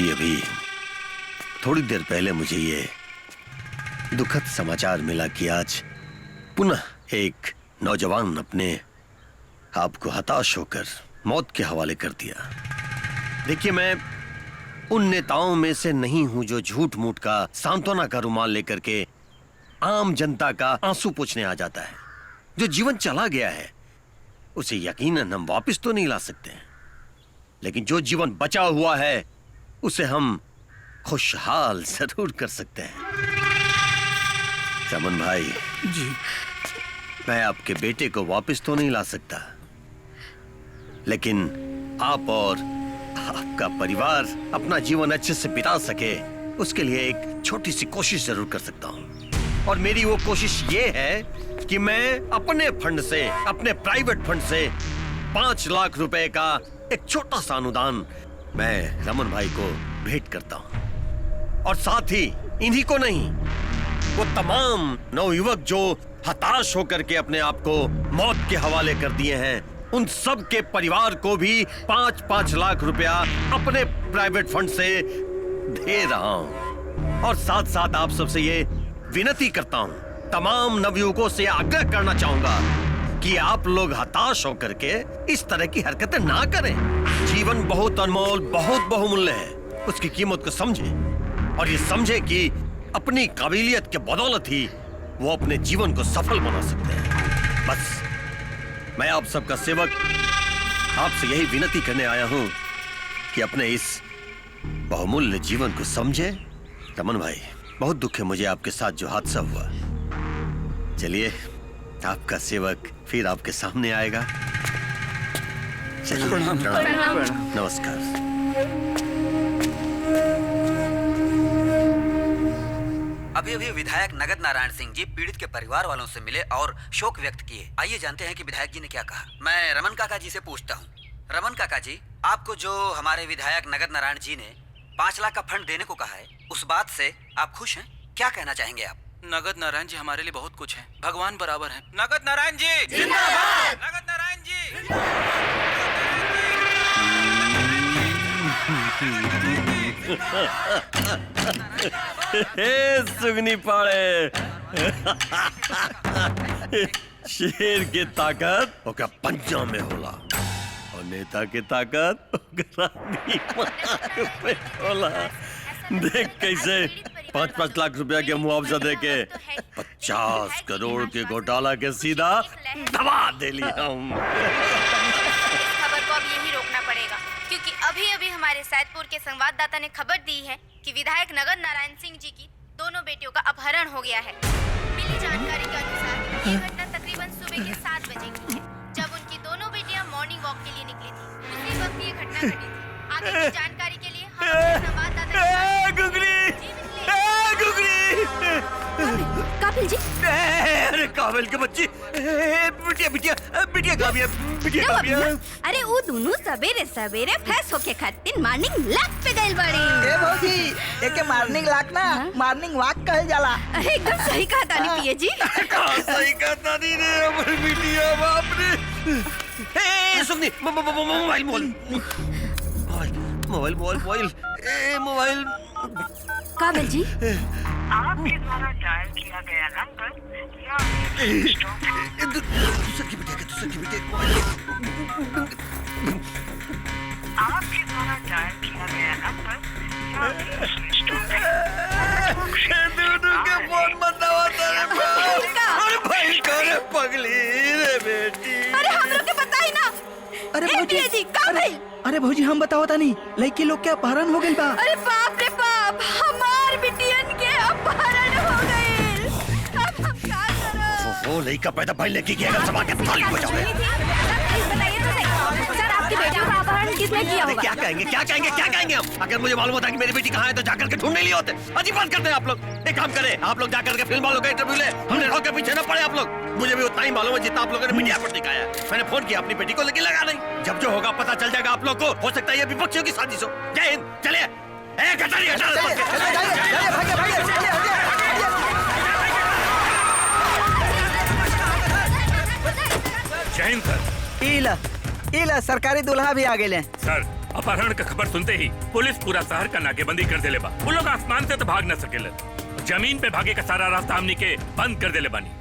अभी थोड़ी देर पहले मुझे ये दुखद समाचार मिला कि आज पुनः एक नौजवान अपने आप को हताश होकर मौत के हवाले कर दिया। देखिए, मैं उन नेताओं में से नहीं हूं जो झूठ मूठ का सांत्वना का रुमाल लेकर के आम जनता का आंसू पोंछने आ जाता है। जो जीवन चला गया है उसे यकीनन हम वापस तो नहीं ला सकते, लेकिन जो जीवन बचा हुआ है उसे हम खुशहाल जरूर कर सकते हैं। रमन भाई जी, मैं आपके बेटे को वापस तो नहीं ला सकता, लेकिन आप और आपका परिवार अपना जीवन अच्छे से बिता सके उसके लिए एक छोटी सी कोशिश जरूर कर सकता हूं। और मेरी वो कोशिश ये है कि मैं अपने फंड से, अपने प्राइवेट फंड से 5 लाख रुपए का एक छोटा सा अनुदान मैं रमन भाई को भेंट करता हूं। और साथ ही इन्हीं को नहीं, वो तमाम नवयुवक जो हताश होकर के अपने आप को मौत के हवाले कर दिए हैं, उन सब के परिवार को भी 5-5 लाख रुपया अपने प्राइवेट फंड से दे रहा हूं। और साथ साथ आप सबसे ये विनती करता हूं, तमाम नवयुवकों से आग्रह करना चाहूंगा कि आप लोग हताश होकर के इस तरह की हरकतें ना करें। जीवन बहुत अनमोल, बहुत बहुमूल्य है, उसकी कीमत को समझें और ये समझें कि अपनी काबिलियत के बदौलत ही वो अपने जीवन को सफल बना सकते हैं। बस मैं आप सबका सेवक आपसे यही विनती करने आया हूं कि अपने इस बहुमूल्य जीवन को समझे। रमन भाई, बहुत दुख है मुझे आपके साथ जो हादसा हुआ। चलिए, आपका सेवक फिर आपके सामने आएगा। चलिए, प्रणाम। नमस्कार। अभी अभी विधायक नगद नारायण सिंह जी पीड़ित के परिवार वालों से मिले और शोक व्यक्त किए। आइए जानते हैं कि विधायक जी ने क्या कहा। मैं रमन काका जी से पूछता हूँ। रमन काका जी, आपको जो हमारे विधायक नगद नारायण जी ने 5 लाख का फंड देने को कहा है, उस बात से आप खुश हैं? क्या कहना चाहेंगे आप? नगद नारायण जी हमारे लिए बहुत कुछ है, भगवान बराबर हैं। नगद नारायण जी जिंदाबाद! नगद नारायण जी हे सुगनी पाड़े, शेर की ताकत ओका पंजा में होला और नेता की ताकत ओकरा दिमाग में होला। देख कैसे 5-5 लाख रुपया के मुआवजा देके 50 करोड़ के घोटाला के सीधा दबा दे लिया हूँ। खबर को अब यही रोकना पड़ेगा, क्योंकि अभी अभी हमारे सैदपुर के संवाददाता ने खबर दी है कि विधायक नगद नारायण सिंह जी की दोनों बेटियों का अपहरण हो गया है। मिली जानकारी के अनुसार ये घटना तकरीबन सुबह के 7 बजे की है, जब उनकी दोनों बेटियां मॉर्निंग वॉक के लिए निकली थी। उसी वक्त ये घटना घटी थी। आगे की जानकारी के लिए हम अपने संवाददाता काबिल जी। अरे काबिल के बच्ची, बिटिया बिटिया बिटिया काबिया, बिटिया काबिया। अरे वो दोनों सवेरे सवेरे फ्रेश होके खातिर मॉर्निंग वॉक पे गइल बाड़ी। ए भौजी, एके मॉर्निंग वॉक ना मॉर्निंग वॉक कहल जाला। अरे एकदम सही कहा तानी पिए जी। कहाँ सही कहा तानी रे हमारी बिटिया, बाप रे। ए सुगनी, मोबाइल मोबाइल मोबाइल ए मोबाइल। काबिल जी, आपके द्वारा डायल किया गया नंबर दूसरी बिटिया आपके द्वारा डायल किया गया नंबर दोनों के फोन मत दबाता रे। अरे भाई करे पगली रे बेटी। अरे हम लोग के पता ही ना। अरे पिए जी, काबिल। अरे भौजी, हम बताओ तानी, लड़की लोग के अपहरण हो गइल बा। अरे बाप रे बाप, हमार बिटियन के अपहरण हो गए। अब हम क्या करें? वो लड़का पैदा भाई लेके गया, अगर सभा के थाली बजाओगे। बताइए तो सही, सर आपकी बेटियों का अपहरण किसने किया होगा? क्या कहेंगे हम? अगर मुझे मालूम होता कि मेरी बेटी कहाँ है तो जाकर के ढूंढ नहीं लिए होते। अजीब बात करते हैं आप लोग। एक काम करें, आप लोग जाकर के फिल्म वालों का इंटरव्यू ले, हमने रोक के पीछे न पड़े आप लोग। मुझे भी उतना ही मालूम है जितना आप लोगों ने मीडिया पर दिखाया। मैंने फोन किया अपनी बेटी को, लेकिन लगा नहीं। जब जो होगा पता चल जाएगा आप लोग को। हो सकता है ये विपक्षियों की साजिश हो। जय हिंद, चलिए। जय हिंद सर। इला सरकारी दुल्हा भी आ गए। सर अपहरण का खबर सुनते ही पुलिस पूरा शहर का नाकेबंदी कर देले बा। वो लोग आसमान से तो भाग न सकेले, जमीन पे भागे का सारा रास्ता हमनी के बंद कर देले बानी।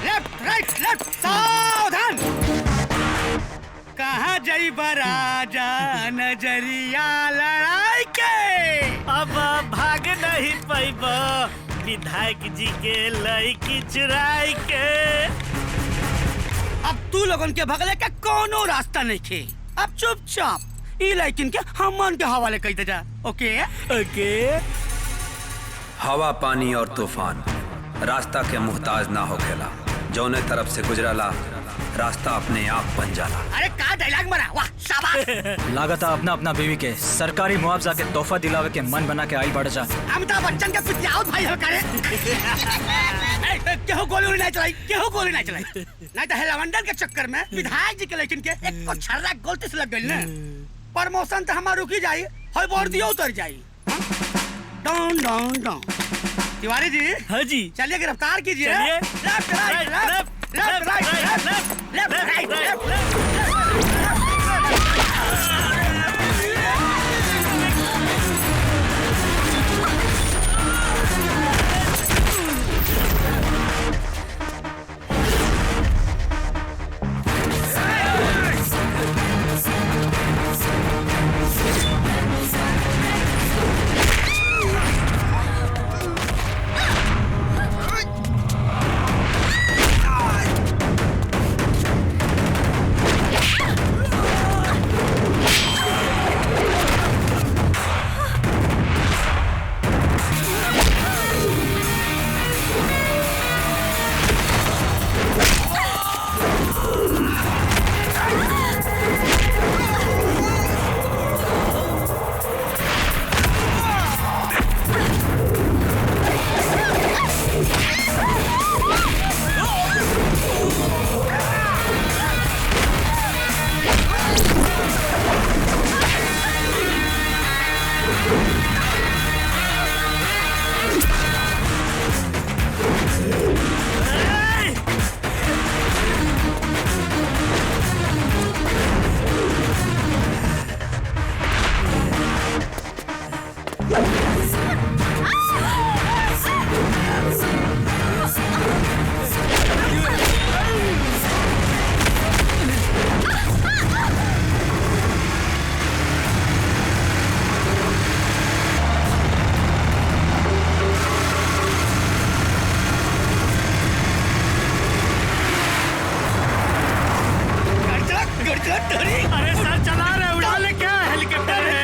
लेफ्ट राइट लेफ्ट, सावधान। कहाँ जाइबा राजा नजरिया लड़ाई के, अब भाग नहीं पैबा विधायक जी के लड़की चुराई के। अब तू लोगन के भगले का कोनो रास्ता नहीं खे। अब चुपचाप ई लड़किन के हमन के हवाले कर दे जा। ओके ओके। हवा पानी और तूफान रास्ता के मुहताज ना होखेला, जौने तरफ से गुजरला रास्ता अपने आप बन जाला। अरे का डायलॉग मारा, वाह शाबाश। लागता अपना अपना बीवी के सरकारी मुआवजा के तोहफा दिलावे के मन बना के आई बढ़ जा। अमिताभ बच्चन के पितियाओ भाई हो करे। केहू गोली नहीं चलाई, केहू गोली नहीं चलाई। नहीं तो हेलावंडन के चक्कर में विधायक जी के लेकिन के एक को छर्रा गलती से लग गई ना, प्रमोशन तो हमार रुकी जाई, हर वर्दियो उतर जाई। Down down down. Tiwari ji. हाँ जी। चलिए गिरफ्तार कीजिए। Left right left left right left left right left. अरे सर चला रहे, उड़ा ले क्या, हेलीकॉप्टर है।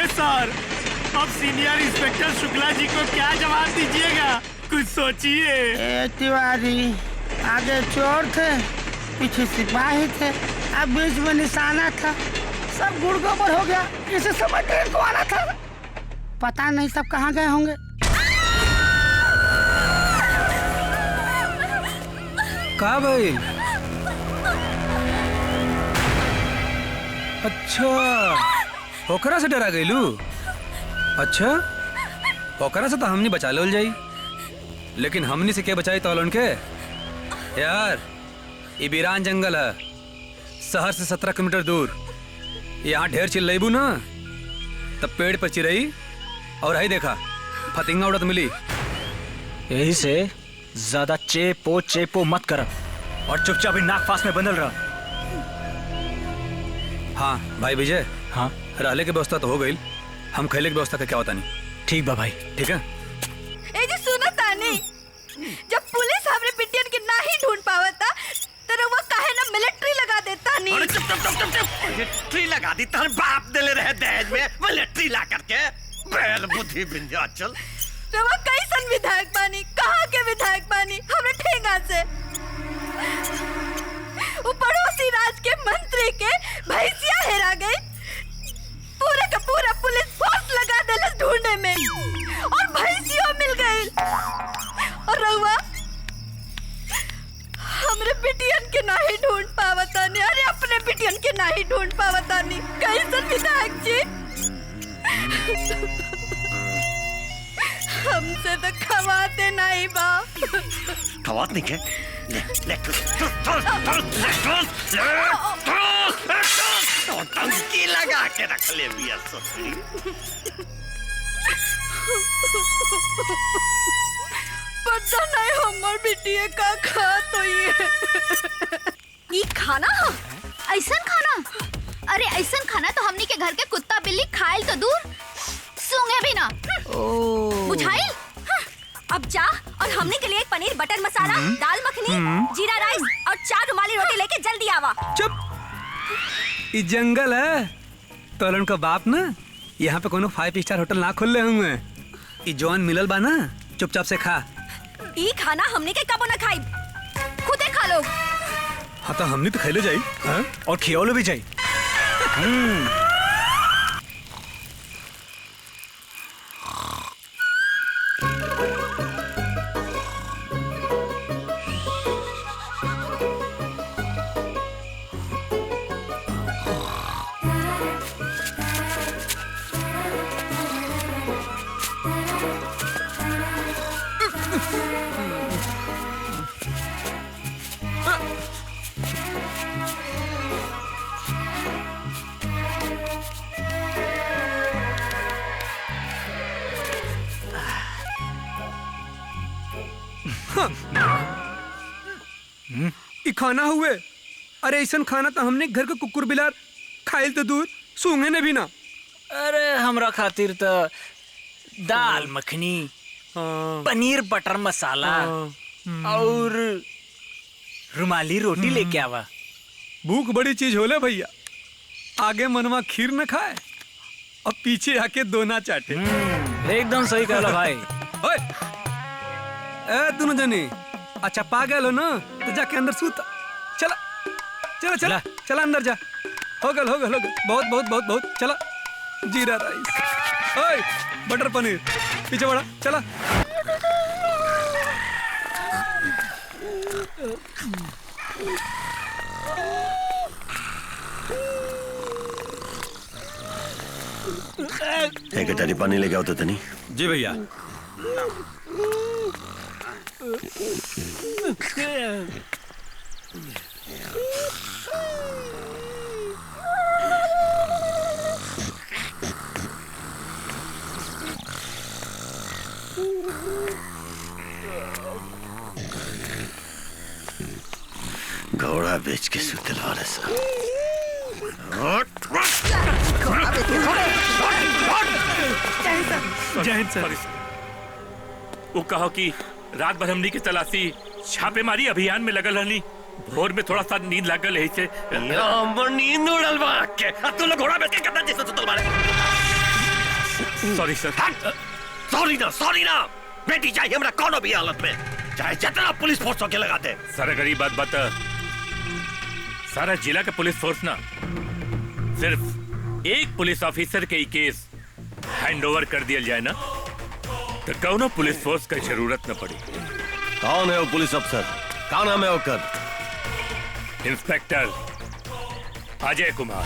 सर अब सीनियर इंस्पेक्टर शुक्ला जी को क्या जवाब दीजिएगा, कुछ सोचिए। तिवारी, आगे चोर थे, पीछे सिपाही थे, अब बीच में निशाना था, सब गुड़ गोबर हो गया। इसे समय ट्रेन को आना था, पता नहीं सब कहाँ गए होंगे। कहाँ भाई? अच्छा ओकरा से डरा गईलू? अच्छा ओकरा से तो हमनी बचा लो जाई, लेकिन हमनी से क्या बचाई तो उनके? यार ये वीरान जंगल है, शहर से 17 किलोमीटर दूर। यहाँ ढेर चिल्लाइबू ना तब पेड़ पर चिरई और आई देखा फतिंगा उड़त मिली। यही से ज्यादा चेपो मत कर और चुपचाप ही नाक फास में बंधल रहा। हाँ भाई विजय, हाँ रहने की व्यवस्था तो हो गई, हम खेले की व्यवस्था का क्या होता नहीं। ठीक बा भाई, ठीक है। ए जी सुनो तानी, जब पुलिस हमरे बिटियन के ना ही ढूंढ पावता तो वो काहे ना मिलिट्री लगा देता नहीं। अरे चुप चुप चुप चुप, मिलिट्री लगा दी तार बाप देले रहे दहेज में, मिलिट्री ला करके बैल बुद्धि विंध्याचल। तो वो कैसन विधायक बानी, कहाँ के विधायक बानी, हमरे ठेंगा से वो पड़ोसी राज के मंत्री के भैंसिया हेरा गई, पूरे का पूरा पुलिस फोर्स लगा रहुआ हमरे बिटियन के नाही ढूंढ पावतानी। अरे अपने बिटियन के नाही ढूंढ पावतानी। कैसन विधायक जी हमसे तो खवाते नहीं बा। खवात नहीं क्या? ले टंकी लगा के रख ले भैया ससुरी। पता नहीं हमर बिटिया का खा तो ये खाना ऐसन खाना? अरे ऐसन खाना तो हमनी के घर के कुत्ता बिल्ली खाइल तो दूर सूंघे भी ना। बुझाइल? अब जा और हमने के लिए एक पनीर बटर मसाला, दाल मखनी, जीरा राइस और 4 रुमाली रोटी लेके जल्दी आवा। चुप, ये जंगल है। तोलन का बाप ना यहाँ पे कोनो 5 स्टार होटल ना खोल ले हुए। ये जॉन मिलल बा ना, चुपचाप से खा। ई खाना हमने के कबो न खाई, खुदे खा लो। हाँ तो हमने तो खैले जाई और खियालो भी जाई। ई खाना हुए? अरे ऐसा खाना तो हमने घर के कुकुर बिलार खाइल तो दूर सूंघे ने भी ना। अरे हमरा खातिर तो दाल मखनी, पनीर बटर मसाला और रुमाली रोटी लेके आवा। भूख बड़ी चीज होले भैया। आगे मनवा खीर न खाए और पीछे आके दोना चाटे। एकदम सही कहला भाई। ओए, ए दोनों जने अच्छा पागल हो ना तो जाके अंदर सूता। चला चला चला चला अंदर जा। हो गल बहुत बहुत बहुत बहुत। चला जीरा राइस, ओए बटर पनीर, पीछे बढ़ा। चला एक गटारी पानी लेके आओ तो तनी। जी भैया। घोड़ा बेच के सुतला रहा। वो कहो कि रात भर हमनी की तलाशी छापेमारी अभियान में लगल रहनी। भोर में थोड़ा सा नींद लागल है से नींद उड़ल बा के तू लोग घोड़ा बेच के कितना जैसे सुतल बारे। सॉरी सर। सॉरी ना बेटी चाहिए हमरा कोनो भी हालत में, चाहे जितना पुलिस फोर्स होके लगा दे। सर अगर ये बात सारा जिला का पुलिस फोर्स ना सिर्फ एक पुलिस ऑफिसर के ही केस हैंड ओवर कर दिया जाए ना तो कौनो पुलिस फोर्स की जरूरत न पड़ी। कौन है वो पुलिस अफसर? क्या नाम है ओकर? इंस्पेक्टर अजय कुमार।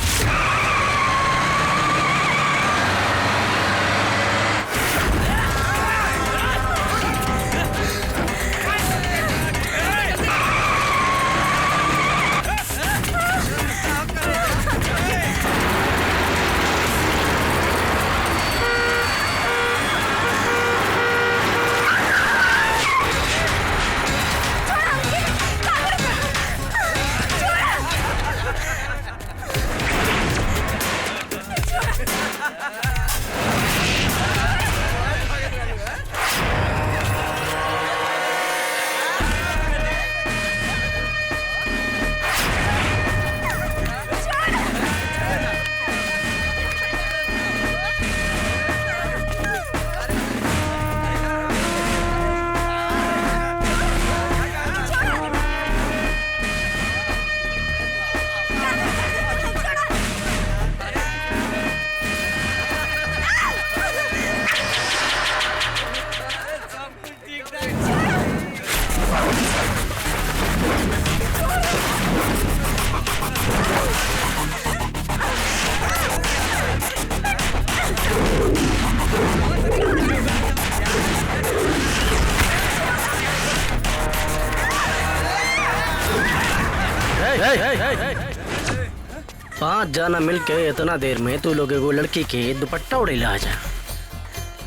पांच जाना मिलके इतना देर में तू लोग एगो लड़की के दुपट्टा उड़ेला आ जा।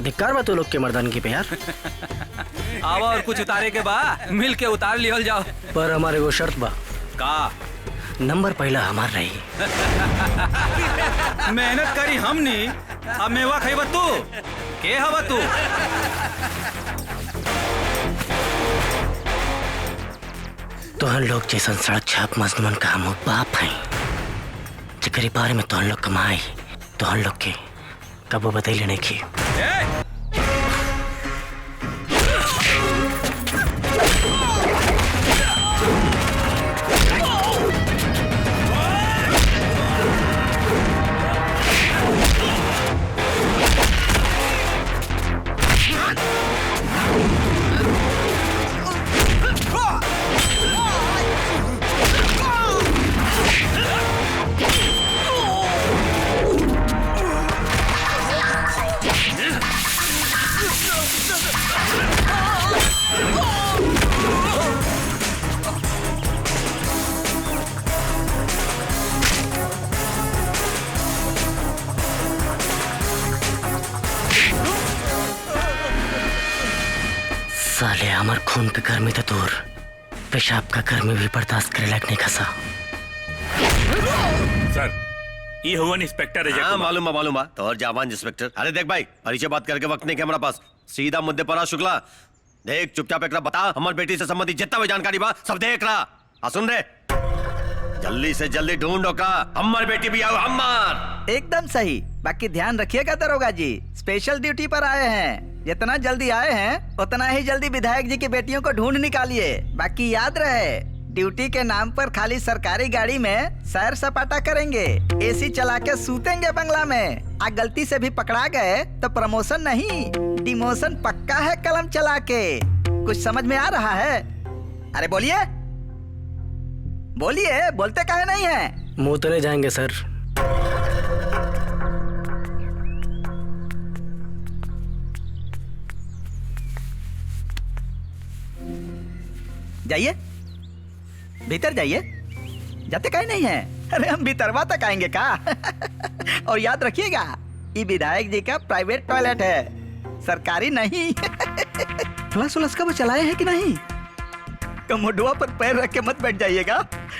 धिक्कार बा तू लोग के मर्दानगी पे यार। आवा और कुछ उतारे के बा मिल के उतार लिहल जाओ। पर हमारे वो शर्त बा का नंबर पहला हमार रही। मेहनत करी हमनी अब मेवा खइबा तू के हवा तू। तोहन लोग जैसन सड़क छाप मजनून का हम बाप हैं जेकरी बारे में तोहन लोग कमाई तोहन लोग के कबो बतैले नहीं की। साले हमार खून का गर्मी तो दूर पेशाब का गर्मी भी बर्दाश्त करे लायक नहीं खसा। सर ये हुआ इंस्पेक्टर है। हाँ मालूम तो और जावान इंस्पेक्टर। अरे देख भाई परिचय बात करके वक्त नहीं के हमारे पास, सीधा मुद्दे पर आ। शुक्ला देख चुपचाप एक बता हमारी बेटी से संबंधित जितना भी जानकारी बा सब देख रहा। सुन रे जल्दी से जल्दी ढूंढो का हमारी बेटी भी आओ हमार। एकदम सही। बाकी ध्यान रखिएगा दरोगा जी, स्पेशल ड्यूटी पर आए हैं। जितना जल्दी आए हैं उतना ही जल्दी विधायक जी की बेटियों को ढूंढ निकालिए। बाकी याद रहे ड्यूटी के नाम पर खाली सरकारी गाड़ी में सैर सपाटा करेंगे, एसी चला के सूतेंगे बंगला में। आ गलती से भी पकड़ा गए तो प्रमोशन नहीं डिमोशन पक्का है कलम चला के। कुछ समझ में आ रहा है? अरे बोलिए बोलिए, बोलते काहे नहीं है? मुंह तो नहीं जाएंगे सर। जाइए भीतर जाइए। जाते काहे नहीं है? अरे हम भीतरवा तक आएंगे का? और याद रखिएगा ये विधायक जी का प्राइवेट टॉयलेट है, सरकारी नहीं। फ्लश उलस का वो चलाए हैं कि नहीं? कमोडुआ पर पैर रख के मत बैठ जाइएगा,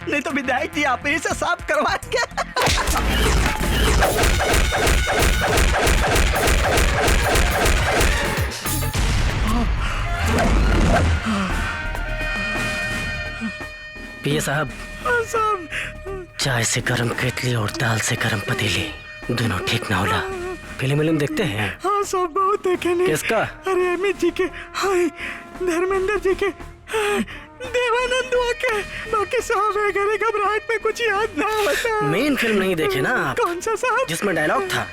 नहीं तो विधायक जी आप ही से साफ करवाएंगे। पिए साहब चाय से गरम केतली और दाल से गरम पतीली दोनों ठीक ना होला। फिल्म देखते हैं? हाँ सब बहुत देखे नहीं। किसका? अरे अमित जी के, हाय धर्मेंद्र जी के, देवानंद के। बाकी साहब अगर घबराहट में कुछ याद ना होता। मेन फिल्म नहीं देखे ना आप? कौन सा साहब? जिसमें डायलॉग था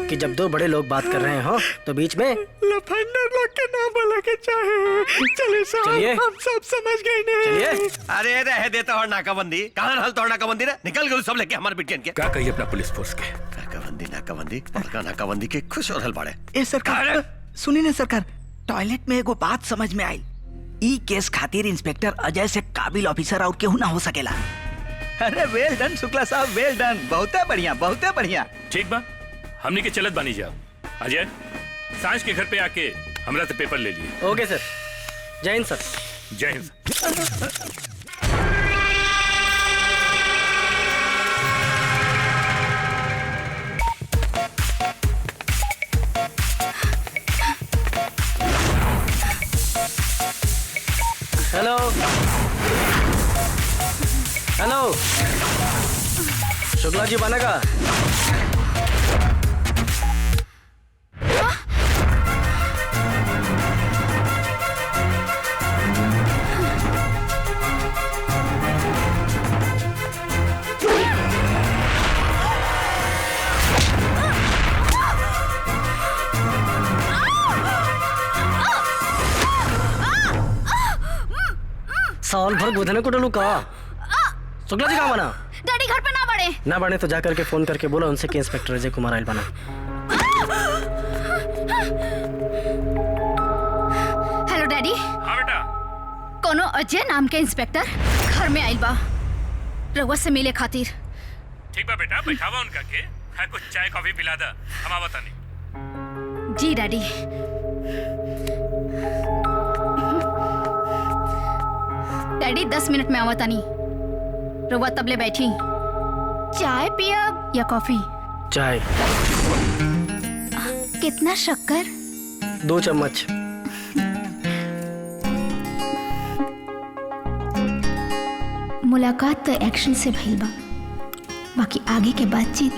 कि जब दो बड़े लोग बात कर रहे हो तो बीच में लफंडर लोग के नाम बोला के चाहे। चलिए साहब हम सब समझ गए नहीं। अरे रह देता और नाकाबंदी कहाँ हल तो नाकाबंदी रे निकल गए सब लेके हमारे बिटियन के। क्या कहिए अपना पुलिस फोर्स के? नाकाबंदी पड़का नाकाबंदी के खुश और हल बाड़े। ए सरकार सुनी ना सरकार, टॉयलेट में एगो बात समझ में आई। ई केस खातिर इंस्पेक्टर अजय से काबिल ऑफिसर और केहू ना हो सकेला। अरे वेल डन शुक्ला साहब, वेल डन। बहुते बढ़िया बहुते बढ़िया। ठीक बा हमने के चलत बानी जाओ। अजय सांझ के घर पे आके हमरा से पेपर ले लिए। ओके सर। जय हिंद सर। जय हिंद। हेलो हेलो शुक्ला जी बनेगा? साल भर गोधने को डलू का। शुक्ला जी कहाँ बना? डैडी घर पे ना बढ़े। ना बढ़े तो जा करके फोन करके बोला उनसे कि इंस्पेक्टर अजय कुमार आयल बना। Hello daddy. हाँ बेटा। कोनो अजय नाम के इंस्पेक्टर घर में आयल बा रउआ से मिले खातिर। ठीक बा बेटा, बैठावा उनका के, है कुछ चाय कॉफी पिला दा, हम आवत नहीं। जी डैडी। डैडी 10 मिनट में आवत नहीं। रउआ तबले बैठी। चाय पियब या कॉफी? चाय। कितना शक्कर? 2 चम्मच। मुलाकात तो एक्शन से भइल बा, बाकी आगे के बातचीत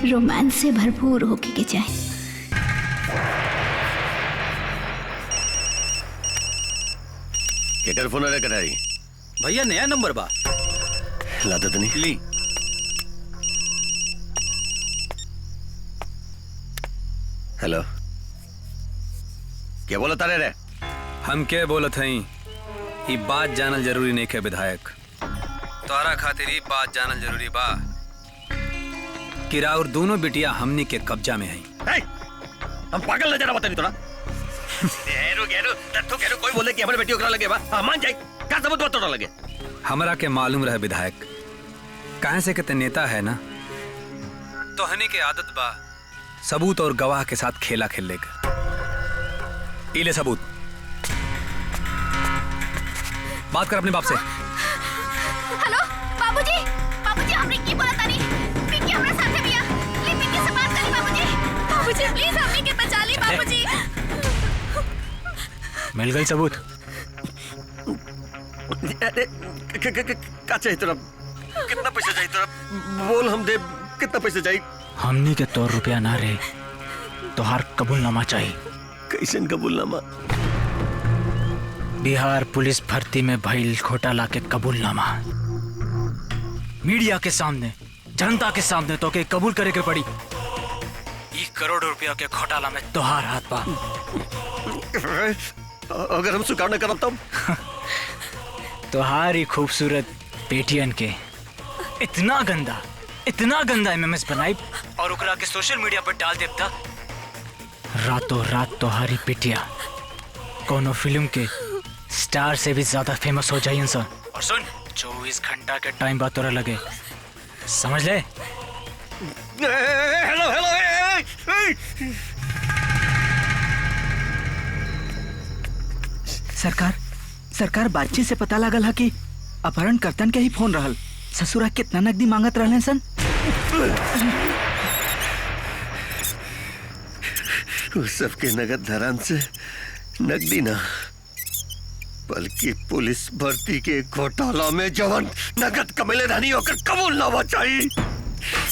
रोमांस से भरपूर होके के चाहे। केकर फोन अरे कराई? भैया नया नंबर बा। लाता तो नहीं ली। हेलो, क्या बोला तारे रे? हम के बोलत हई, ई बात जानल जरूरी नहीं है विधायक। तोरा खातिर ई बात जानल जरूरी बा कि राउर दोनों बिटिया हमनी के कब्जा में हैं। हम पागल नजर आवत नहीं तोरा। गेरो कोई बोले कि हमारे बेटियों करा लगे बा, मान जाए का सबूत बा तोरा लगे। हमरा के मालूम रहे विधायक, काहे से कहते नेता है ना, तो हनी के आदत बा सबूत और गवाह के साथ खेला खेलने का। इले सबूत, बात कर अपने बाप से। हेलो बाबूजी, बाबूजी हमने की बोला तानी, पिंकी हमरा साथे बिया, ले पिंकी से बात करी बाबूजी। बाबूजी प्लीज हमने के बचा ली बाबूजी। मिल गई सबूत? का चाहिए तोरा? कितना पैसा चाहिए तोरा? बोल, हम दे। कितना पैसा चाहिए? हमनी के तो रुपया ना रे, तोहार कबूलनामा चाहिए। कैसन कबूलनामा? बिहार पुलिस भर्ती में भइल घोटाला के कबूलनामा। मीडिया के सामने, जनता के सामने तो के कबूल करे के पड़ी। 1 करोड़ रुपया के घोटाला में तोहार हाथ बा। अगर हम स्वीकार न करब तब? तोहारी खूबसूरत बेटियन के इतना गंदा एमएमएस बनाई और ओकरा के सोशल मीडिया पर डाल देता, रातों रात तोहारी बेटिया कोनो फिल्म के स्टार से भी ज्यादा फेमस हो जाए इंसान। और सुन, 24 घंटा के टाइम बाद तोरा लगे, समझ ले। हेलो सरकार बातचीत से पता लागल है कि अपहरण कर्तन के ही फोन रहल। ससुरा कितना नकदी मांगत रहले सन? उस सबके नगद धरान से नकदी ना, बल्कि पुलिस भर्ती के घोटाला में जवान नगद कमेले रहनी होकर कबूलनामा चाहिए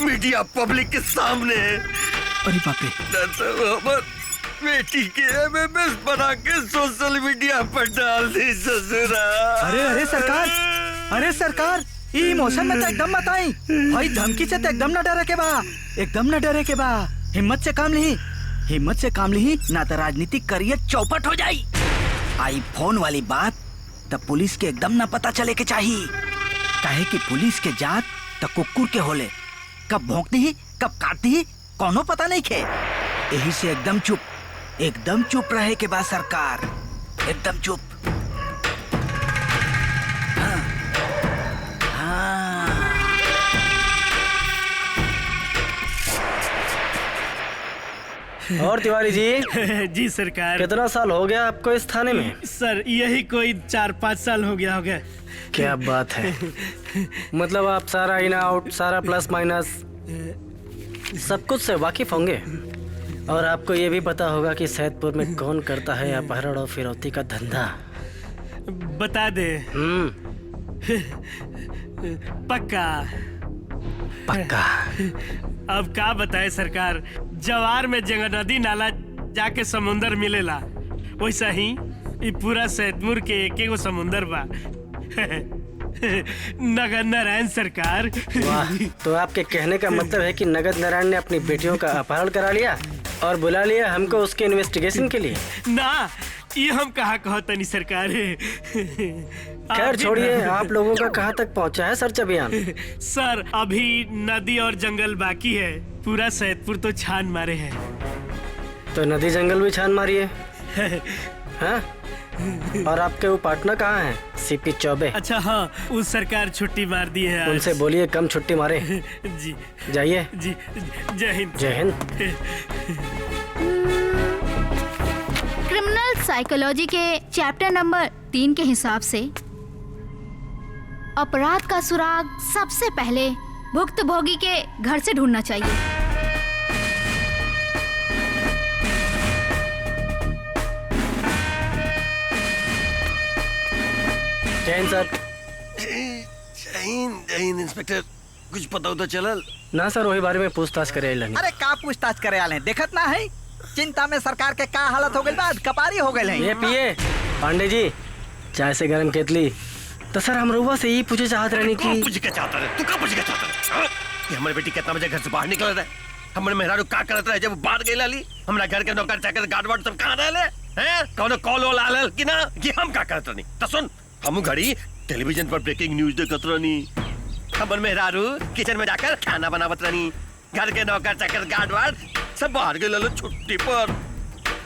मीडिया पब्लिक के सामने। अरे बाप रे, बेटी के एमएमएस बना के सोशल मीडिया पर डाल दी ससुरा। अरे सरकार, ई इमोशन में तो एकदम मत आई। भाई धमकी से तो एकदम न डरे के बा। हिम्मत से काम ली ना तो राजनीतिक करियर चौपट हो जाई। आई फोन वाली बात तब पुलिस के एकदम न पता चले के चाहिए, काहे कि पुलिस के जात तो कुकुर के होले, कब भौंकती ही कब काटती ही कोनो पता नहीं खे। यही से एकदम चुप रहे के बाद सरकार, एकदम चुप। और तिवारी जी। जी सरकार। कितना साल हो गया आपको इस थाने में? सर यही कोई 4-5 साल हो गया होगा। क्या बात है, मतलब आप सारा इन आउट, सारा प्लस माइनस सब कुछ से वाकिफ होंगे। और आपको ये भी पता होगा कि सैदपुर में कौन करता है अपहरण और फिरौती का धंधा। बता दे। पक्का। अब का बताए सरकार, जवार में जगह नदी नाला जाके समुंदर मिलेला, वैसा ही ये पूरा सैदपुर के एक समुंदर बा। नगद नारायण सरकार। वाह, तो आपके कहने का मतलब है कि नगद नारायण ने अपनी बेटियों का अपहरण करा लिया? और बुला लिया हमको उसके इन्वेस्टिगेशन के लिए? ना, ये हम कहा कहो तनी सरकार है। खैर छोड़िए, आप लोगों का कहाँ तक पहुँचा है सर्च अभियान? सर अभी नदी और जंगल बाकी है, पूरा सैदपुर तो छान मारे हैं। तो नदी जंगल भी छान मारी है? हाँ? और आपके वो पार्टनर कहाँ हैं? सीपी चौबे। अच्छा हाँ, उस सरकार छुट्टी मार दी है आज। उनसे बोलिए कम छुट्टी मारे। जी जाइए। जी, जय हिंद। जय हिंद। क्रिमिनल साइकोलॉजी के चैप्टर नंबर 3 के हिसाब से अपराध का सुराग सबसे पहले भुक्तभोगी के घर से ढूंढना चाहिए। जय हिंद सर। जय हिंद इंस्पेक्टर, कुछ पता तो चलल? ना सर, वही बारे में पूछताछ करे आइल। अरे का पूछताछ करे आले, देखत ना है चिंता में सरकार के का हालत हो गई, बाद कपारी हो गए हैं। ये पिए पांडे जी चाय से गरम केतली। तो सर हम रउआ से यही पूछे चाहत रहनी कि पूछ के चाहता है, तू का पूछ के चाहता है? ये हमारी बेटी कितना बजे घर से बाहर निकल रहा है? हमारे मेहरारू का करत रहे जब बाहर गई लाली? हमारा घर के नौकर चाकर गार्ड वार्ड सब कहाँ रहले हैं? कौन कॉल वॉल आल कि ना? ये हम का करत नहीं? तो सुन, हम घड़ी टेलीविजन पर ब्रेकिंग न्यूज देखत रहनी। हमर मेहरारू किचन में जाकर खाना बनावत रहनी। घर के नौकर चाकर गार्ड वार्ड सब बाहर गए लालो छुट्टी पर।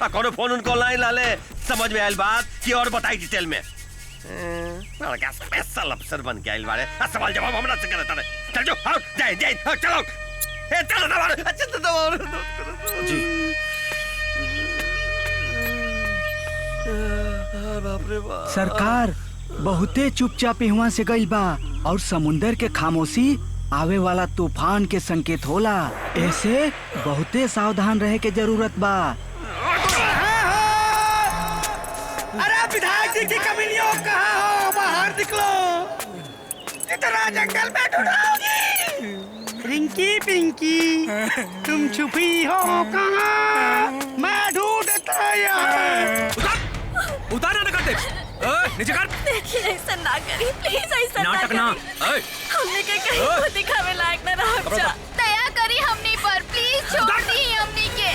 कौन फोन उनको लाई लाले, समझ में आयल बात कि और बताई डिटेल में। बड़ा स्पेशल अफसर बन के आयल बारे, सवाल जवाब हमरा से करत रहे। चल जो, आओ जाए जाए, चलो चलो दबाओ, अच्छा तो दबाओ जी। बाप रे बाप। सरकार बहुते चुपचाप हुआ से गई बा और समुंदर के खामोशी आवे वाला तूफान के संकेत होला। ऐसे बहुते सावधान रहे के जरूरत बा। अरे विधायक जी की कमीनियों कहाँ हो? बाहर निकलो, इतना जंगल में ढूंढाओगी। रिंकी पिंकी तुम छुपी हो कहाँ? मैं ढूंढता उतार ना कर दे, नीचे कर। देखिए ऐसा ना करिए प्लीज, ऐसा नाटक ना। हमने के कहीं को दिखावे लायक ना रह जा। दया करी हमनी पर, प्लीज छोड़ दी हमनी के।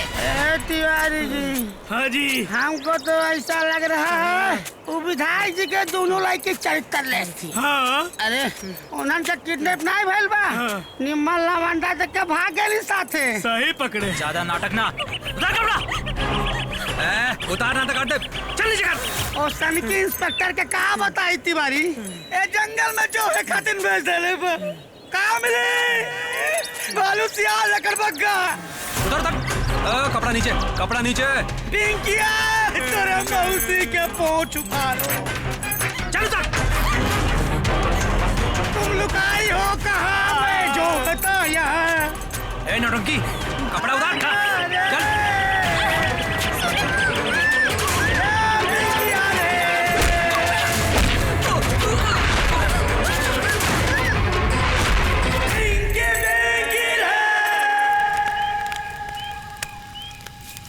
तिवारी जी। हाँ जी। हमको तो ऐसा लग रहा है वो विधायक जी के दोनों लड़के चरित्र लेस थी। हाँ। अरे उन्होंने किडनैप नहीं भइल बा। निम्मल लवंडा तक के भाग गए साथे। सही पकड़े। ज्यादा नाटक ना। उतार ना कर दे, चल नीचे कर। और सनकी इंस्पेक्टर के का बताई तिवारी? ए जंगल में जो है खातिन भेज देले का मिले? बालू सियाल लेकर भाग गया। उधर तक कपड़ा नीचे, कपड़ा नीचे। पिंकिया तेरे मौसी के पोंछ उखाड़। चल उधर। तुम लुकाई हो कहाँ? मैं जो बता यहाँ। ए नौटंकी, कपड़ा उतार। चल।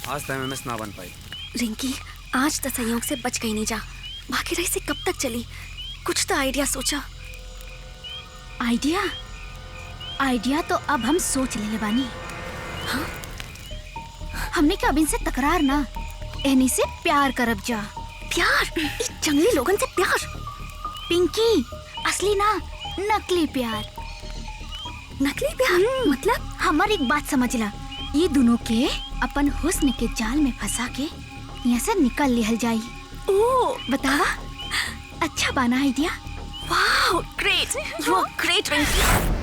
आज तो एमएमएस ना बन पाई। रिंकी आज तो संयोग से बच गई नहीं जा, बाकी रही से कब तक चली? कुछ तो आइडिया सोचा। आइडिया? आइडिया तो अब हम सोच ले बानी। हाँ? हमने क्या अब इनसे तकरार ना, इन्हीं से प्यार करब जा। प्यार? इस जंगली लोगन से प्यार? पिंकी, असली ना नकली प्यार। नकली प्यार? मतलब? हमारी एक बात समझ ला, ये दोनों के अपन हुस्न के जाल में फंसा के यहाँ से निकल लिहल जाई। ओह बतावा, अच्छा बाना आइडिया? वाह great, you are great Rinki.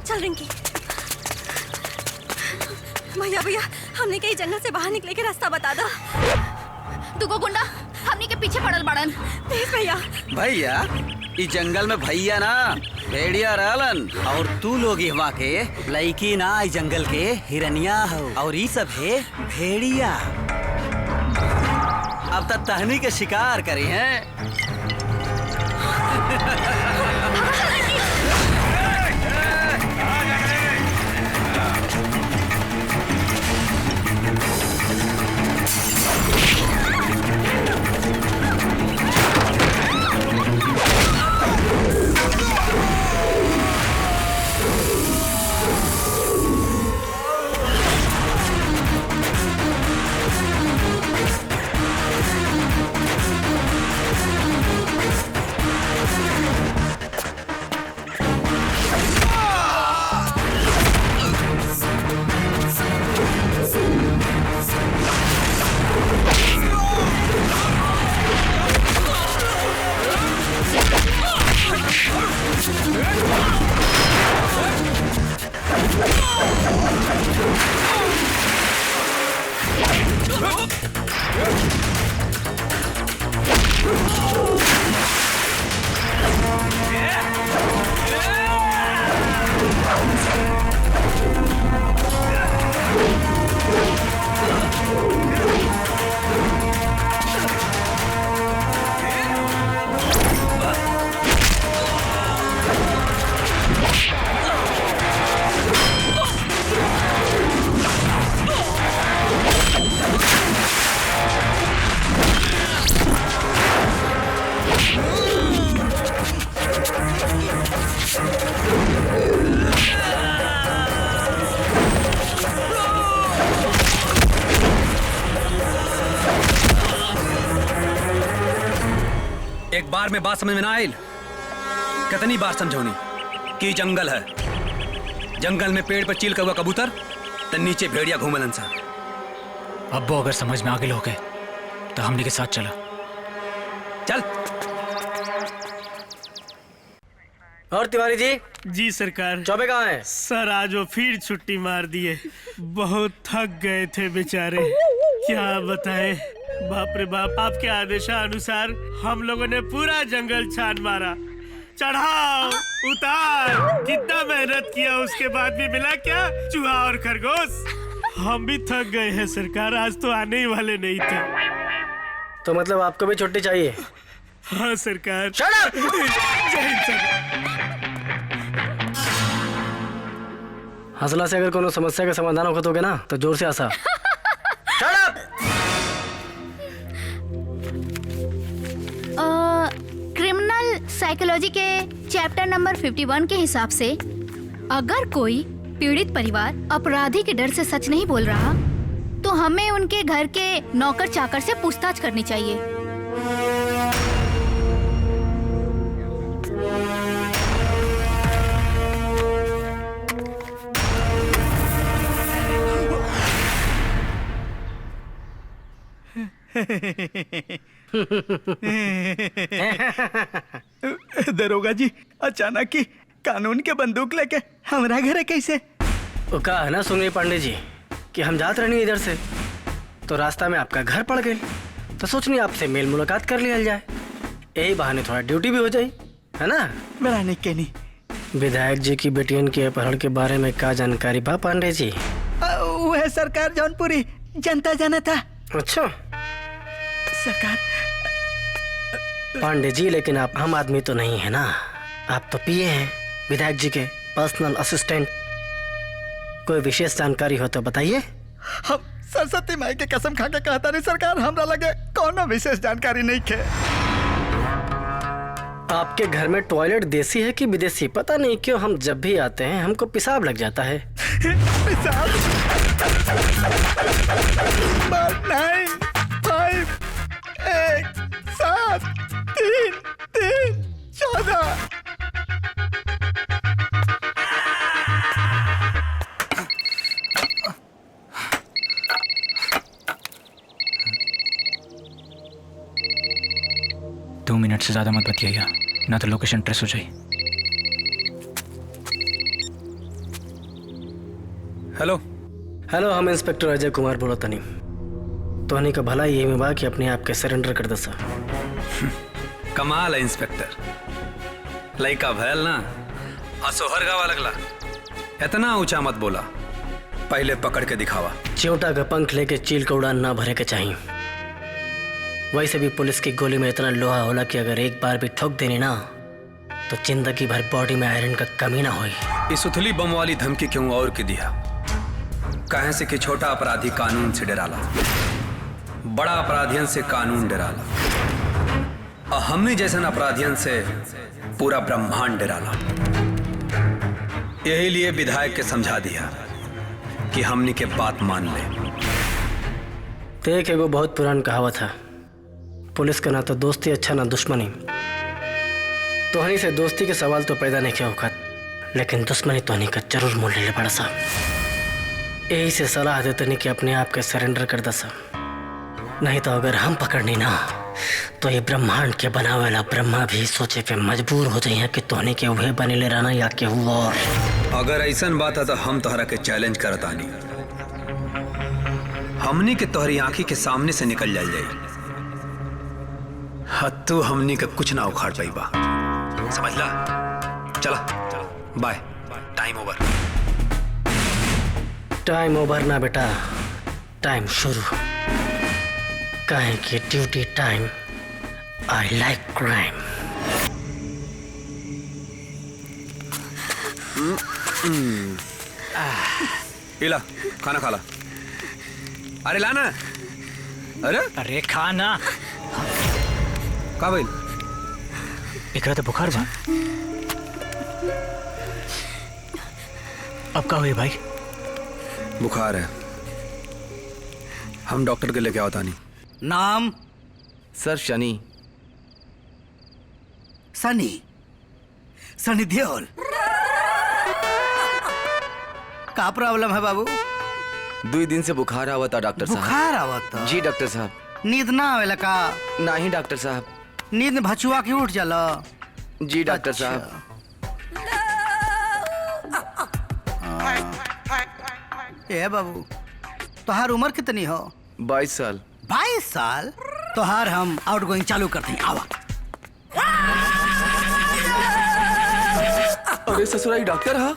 चल रिंकी। भैया भैया हमने कहीं जंगल से बाहर निकले के रास्ता बता दो। तुको गुंडा हमने के पीछे पड़ल बाड़न। प्लीज भैया। भैया इस जंगल में भैया ना भेड़िया रहलन, और तू लोग यहाँ के लड़की ना इस जंगल के हिरनिया हो, और ये सब है भेड़िया। अब तक तहनी के शिकार करी हैं। एक बार में बात समझ में ना आयल। कितनी बार समझौनी कि जंगल है, जंगल में पेड़ पर चील का हुआ कबूतर तो नीचे भेड़िया घूमलन सा। अब्बो अगर समझ में आगे लोगे तो हमने के साथ चला। चल। और तिवारी जी? जी सरकार। चौबे कहाँ है? सर आज वो फिर छुट्टी मार दिए, बहुत थक गए थे बेचारे। क्या बताएं, बाप रे बाप, आपके आदेशानुसार हम लोगों ने पूरा जंगल छान मारा, चढ़ाओ उतार, कितना मेहनत किया, उसके बाद भी मिला क्या? चूहा और खरगोश। हम भी थक गए हैं सरकार, आज तो आने ही वाले नहीं थे। तो मतलब आपको भी छुट्टी चाहिए? हाँ सरकार। Shut up! जय हिंद सर। हंसला से अगर कोनो समस्या का समाधान होगा तो ना तो जोर से हंसा। क्रिमिनल साइकोलॉजी के चैप्टर नंबर 51 के हिसाब से अगर कोई पीड़ित परिवार अपराधी के डर से सच नहीं बोल रहा तो हमें उनके घर के नौकर चाकर से पूछताछ करनी चाहिए। दरोगा जी, अचानक ही कानून के बंदूक लेके हमारा घर है कैसे? वो कहा है ना सुनिए पांडे जी कि हम जात रहनी इधर से, तो रास्ता में आपका घर पड़ गए, तो सोचनी आपसे मेल मुलाकात कर लिया जाए, यही बहाने थोड़ा ड्यूटी भी हो जाए, है ना? बड़ा नहीं कहनी। विधायक जी की बेटियन के अपहरण के बारे में क्या जानकारी बा पांडे जी? वह सरकार जौनपुरी जनता जाना था। अच्छा सरकार। पांडे जी लेकिन आप आम आदमी तो नहीं है ना, आप तो पीए हैं, विधायक जी के पर्सनल असिस्टेंट। कोई विशेष जानकारी हो तो बताइए। हम सरस्वती माई के कसम खा के कहता नहीं सरकार, हमरा लगे कोनो विशेष जानकारी नहीं खे। आपके घर में टॉयलेट देसी है कि विदेशी? पता नहीं क्यों हम जब भी आते हैं हमको पेशाब लग जाता है। पेशाब? 9, 5, 1, 7, 3, 3, 14। दो मिनट से ज्यादा मत बतियाइए, ना तो लोकेशन ट्रेस हो जाए। हेलो हेलो, हम इंस्पेक्टर अजय कुमार बोलो तनी। तोहनी का भला ये में बा कि अपने आप के सरेंडर कर दसा। कमाल है इंस्पेक्टर, लइका भैल ना असोहर गावा लगला। इतना ऊंचा मत बोला, पहले पकड़ के दिखावा। चिंटा का पंख लेके चील का उड़ान ना भरे के चाहिए। वैसे भी पुलिस की गोली में इतना लोहा होला कि अगर एक बार भी ठोक देनी ना तो जिंदगी भर बॉडी में आयरन का कमी ना होई। इस उथली बम वाली धमकी क्यों और की दिया? कहे से कि छोटा अपराधी कानून से डराला, बड़ा अपराधियन से कानून डराला, और हमने जैसे अपराधियन से पूरा ब्रह्मांड डराला। यही लिए विधायक के समझा दिया कि हमने के बात मान ले। देख, एगो बहुत पुरान कहावत है, पुलिस का ना तो दोस्ती अच्छा ना दुश्मनी। तोहनी से दोस्ती के सवाल तो पैदा नहीं किया होगा, लेकिन दुश्मनी तोहनी का जरूर मोल ले बड़ा सा। यही से सलाह देते नहीं कि अपने आप के सरेंडर कर दसा, नहीं तो अगर हम पकड़नी ना तो ये ब्रह्मांड के बनावे वाला ब्रह्मा भी सोचे पे मजबूर हो जाइए कि तोहनी के उहे बने ले रहना या के और। अगर ऐसा बात है तो हम तोहरा के चैलेंज करतानी, हमनी के तोहरी आंखी के सामने से निकल जाई हत्तू हमनी के कुछ ना उखाड़ पाई बा, समझ ला। चला bye, time over. Time over ना बेटा, टाइम शुरू। कहें कि duty time, I like crime. इला खाना खा ला। अरे लाना। अरे खाना का भाई? एकरा तो बुखार बा। अब का हुई भाई? बुखार है, हम डॉक्टर के लेके आवता नहीं। नाम? सर शनि। सनी? सनी देओल? का प्रॉब्लम है बाबू? 2 दिन से बुखार आवा था डॉक्टर साहब। बुखार आवत? जी डॉक्टर साहब। नींद ना आवेला का? नहीं डॉक्टर साहब। नींद में भचुआ के उठ जाला? जी डॉक्टर साहब। ए बाबू, तोहार उम्र कितनी हो? 22 साल। 22 साल? तोहार हम आउटगोइंग चालू करते हैं, आवा। अरे ससुराई डॉक्टर हा,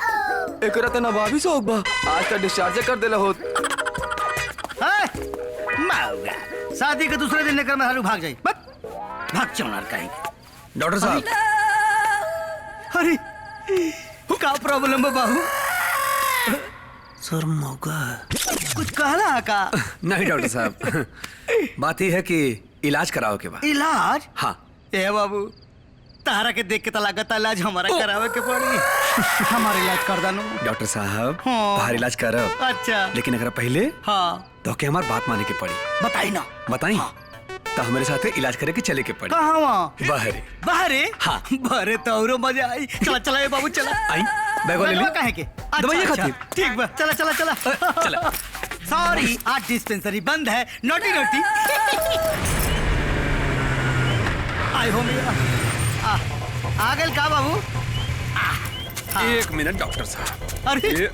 एकरा त नवाबी शौक बा, आज तक डिस्चार्ज कर देला होत। माऊगा, शादी के दूसरे दिन लेकर मैं भाग जाई, भाग चौनार का। डॉक्टर साहब। अरे का प्रॉब्लम है बाबू? सर मौका कुछ कहला का? नहीं डॉक्टर साहब, बात यह है कि इलाज कराओ के बाद। इलाज? हाँ। ए बाबू, तारा के देख के तो लागत इलाज हमारा करावे के पड़ी। हमारा इलाज कर दानो डॉक्टर साहब। हाँ। बाहर इलाज करो। अच्छा, लेकिन अगर पहले हाँ तो के हमारी बात माने की पड़ी। बताई ना। बताई? हाँ। तो हमारे साथ इलाज करे के चले के पड़ी। कहाँ वहाँ? बाहरे। बाहरे? हाँ। बाहरे तो औरो मजा आई। चला चला ए बाबू चला। आई बैग ले ली। काहे के? दवाइयाँ खाती। ठीक बा, चला चला चला। चला। सॉरी, आज डिस्पेंसरी बंद है। नोटी नोटी। आई हो मेरा। आ गए का बाबू? 1 मिनट डॉक्टर साहब। अरे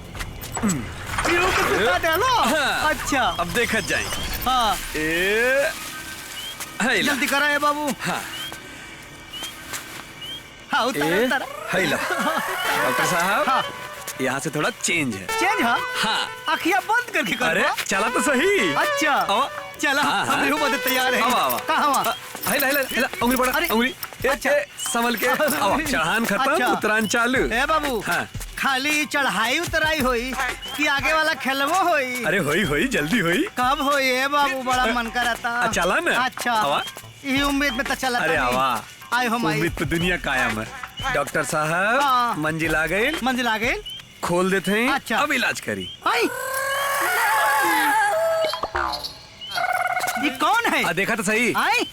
हाँ। अच्छा, अब देखत जाए। हाँ। जल्दी करा है बाबू। हाँ हाँ, उतारा। डॉक्टर साहब। हाँ। यहाँ से थोड़ा चेंज है। चेंज? हाँ हाँ। आँखियाँ बंद करके कर। अरे चला तो सही। अच्छा चला। हाँ, हाँ। हम मदद तैयार है। कहाँ? उंगली पड़ा। उंगली। अच्छा संभल के। चढ़ान खत्म। अच्छा। उतरान चालू। ए बाबू। हाँ। खाली चढ़ाई उतराई होई कि आगे वाला खेलवो होई? अरे होई जल्दी होई। कब होई है बाबू? बड़ा मन करता। चला ना। अच्छा, आवा। यही उम्मीद में तो चला। अरे आवा, आए हो माई। उम्मीद पे दुनिया कायम है। डॉक्टर साहब। हाँ। मंजिल आ गई। मंजिल आ गई। खोल देते हैं। अच्छा। अब इलाज करी। आई। ये कौन है? देखा तो सही। आई।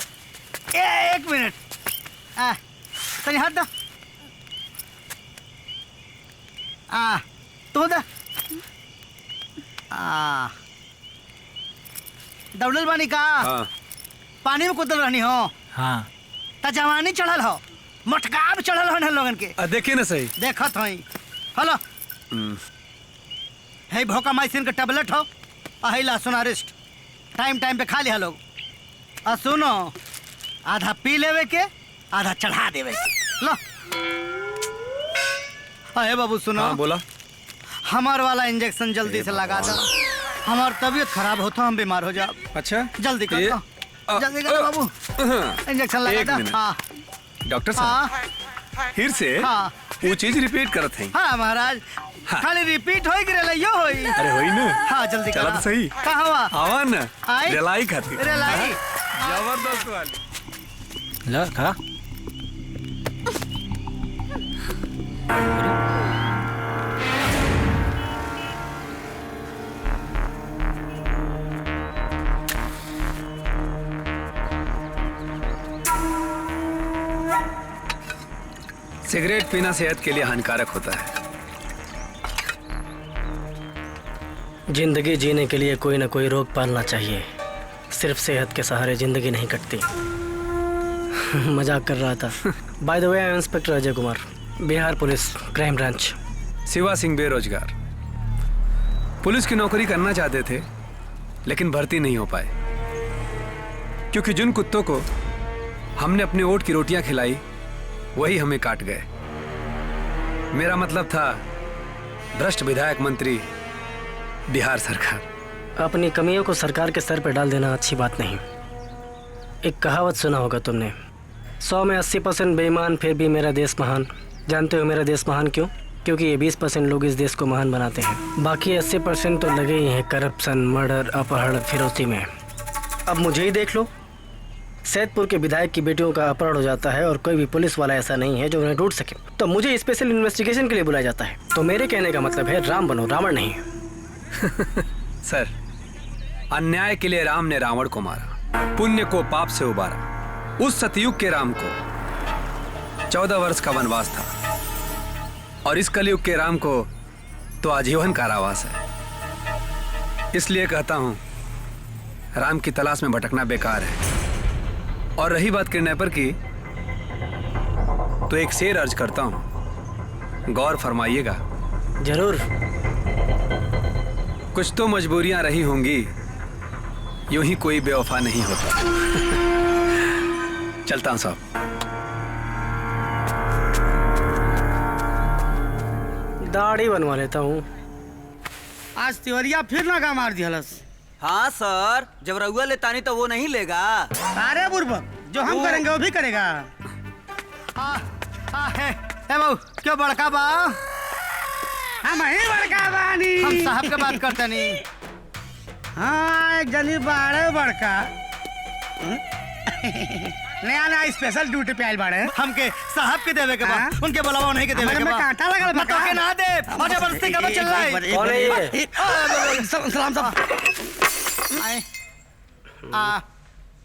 1 मिनट। तनी हाथ दा। तो दा। दौड़ल बानी का? हाँ। पानी में कूदल रहनी हो? हाँ। ता जवानी चढ़ल हो, मोटका चढ़ल हो लोगन के। देखे ना सही। देखत हई। हेलो, है भोकामाइसिन का टेबलेट हो, है लहसुन अरिस्ट, टाइम टाइम पे खा लिया लोग। और सुनो, आधा पी लेवे के, आधा चढ़ा देवे के। लो। अरे बाबू सुनो। हाँ बोला। हमार वाला इंजेक्शन जल्दी से लगा दो, हमार तबीयत खराब होता, हम बीमार हो जाओ। अच्छा जल्दी कर दो। जल्दी करो बाबू, इंजेक्शन लगा एक दो। मिनट। हाँ डॉक्टर साहब फिर से हाँ। वो चीज रिपीट करत हैं। हाँ महाराज, खाली रिपीट होई कि रेलइयो होई? अरे होई ना। हाँ जल्दी चला करो। तो सही। कहाँ हुआ? आवा ना आई? रेलाई खातिर। रेलाई? जबरदस्त वाली। ला खा। सिगरेट पीना सेहत के लिए हानिकारक होता है। जिंदगी जीने के लिए कोई ना कोई रोग पालना चाहिए। सिर्फ सेहत के सहारे जिंदगी नहीं कटती। मजाक कर रहा था। By the way I am inspector Ajay Kumar, Bihar police crime branch. Shiva Singh बेरोजगार, पुलिस की नौकरी करना चाहते थे लेकिन भर्ती नहीं हो पाए, क्योंकि जिन कुत्तों को हमने अपने ओट की रोटियां खिलाई वही हमें काट गए। मेरा मतलब था भ्रष्ट विधायक मंत्री बिहार सरकार। अपनी कमियों को सरकार के सर पर डाल देना अच्छी बात नहीं। एक कहावत सुना होगा तुमने, 100 में 80% बेईमान फिर भी मेरा देश महान। जानते हो मेरा देश महान क्यों? क्योंकि ये 20% लोग इस देश को महान बनाते हैं। बाकी 80% तो लगे ही हैं करप्शन, मर्डर, अपहरण, फिरौती में। अब मुझे ही देख लो, सैदपुर के विधायक की बेटियों का अपहरण हो जाता है और कोई भी पुलिस वाला ऐसा नहीं है जो उन्हें ढूंढ सके, तो मुझे स्पेशल इन्वेस्टिगेशन के लिए बुलाया जाता है। तो मेरे कहने का मतलब है राम बनो, रावण नहीं। सर, अन्याय के लिए राम ने रावण को मारा, पुण्य को पाप से उबारा। उस सतयुग के राम को 14 वर्ष का वनवास था और इस कलयुग के राम को तो आजीवन कारावास है। इसलिए कहता हूं, राम की तलाश में भटकना बेकार है। और रही बात किडनैपर की, तो एक शेर अर्ज करता हूं, गौर फरमाइएगा। जरूर। कुछ तो मजबूरियां रही होंगी, यूं ही कोई बेवफा नहीं होता। चलता हूं साहब। दाढ़ी बनवा लेता हूँ। आज तिवरिया फिर लगा मार दिया। हाँ सर, जब रउआ लेतानी तो वो नहीं लेगा। अरे बुर्बक, जो हम करेंगे वो भी करेगा। है बाबू, क्यों बड़का बा? हम ही बड़का बानी। हम साहब के बात करते नहीं। हाँ, एक जनी बाड़े बड़का नया नया स्पेशल ड्यूटी पे आयल बाड़े। हमके साहब के देवे के बाद उनके बुलावा नहीं के देवे के बाद कांटा लगल बा। तो के ना दे और जबरदस्ती कब चल रहा है? कौन है ये? सलाम साहब। आए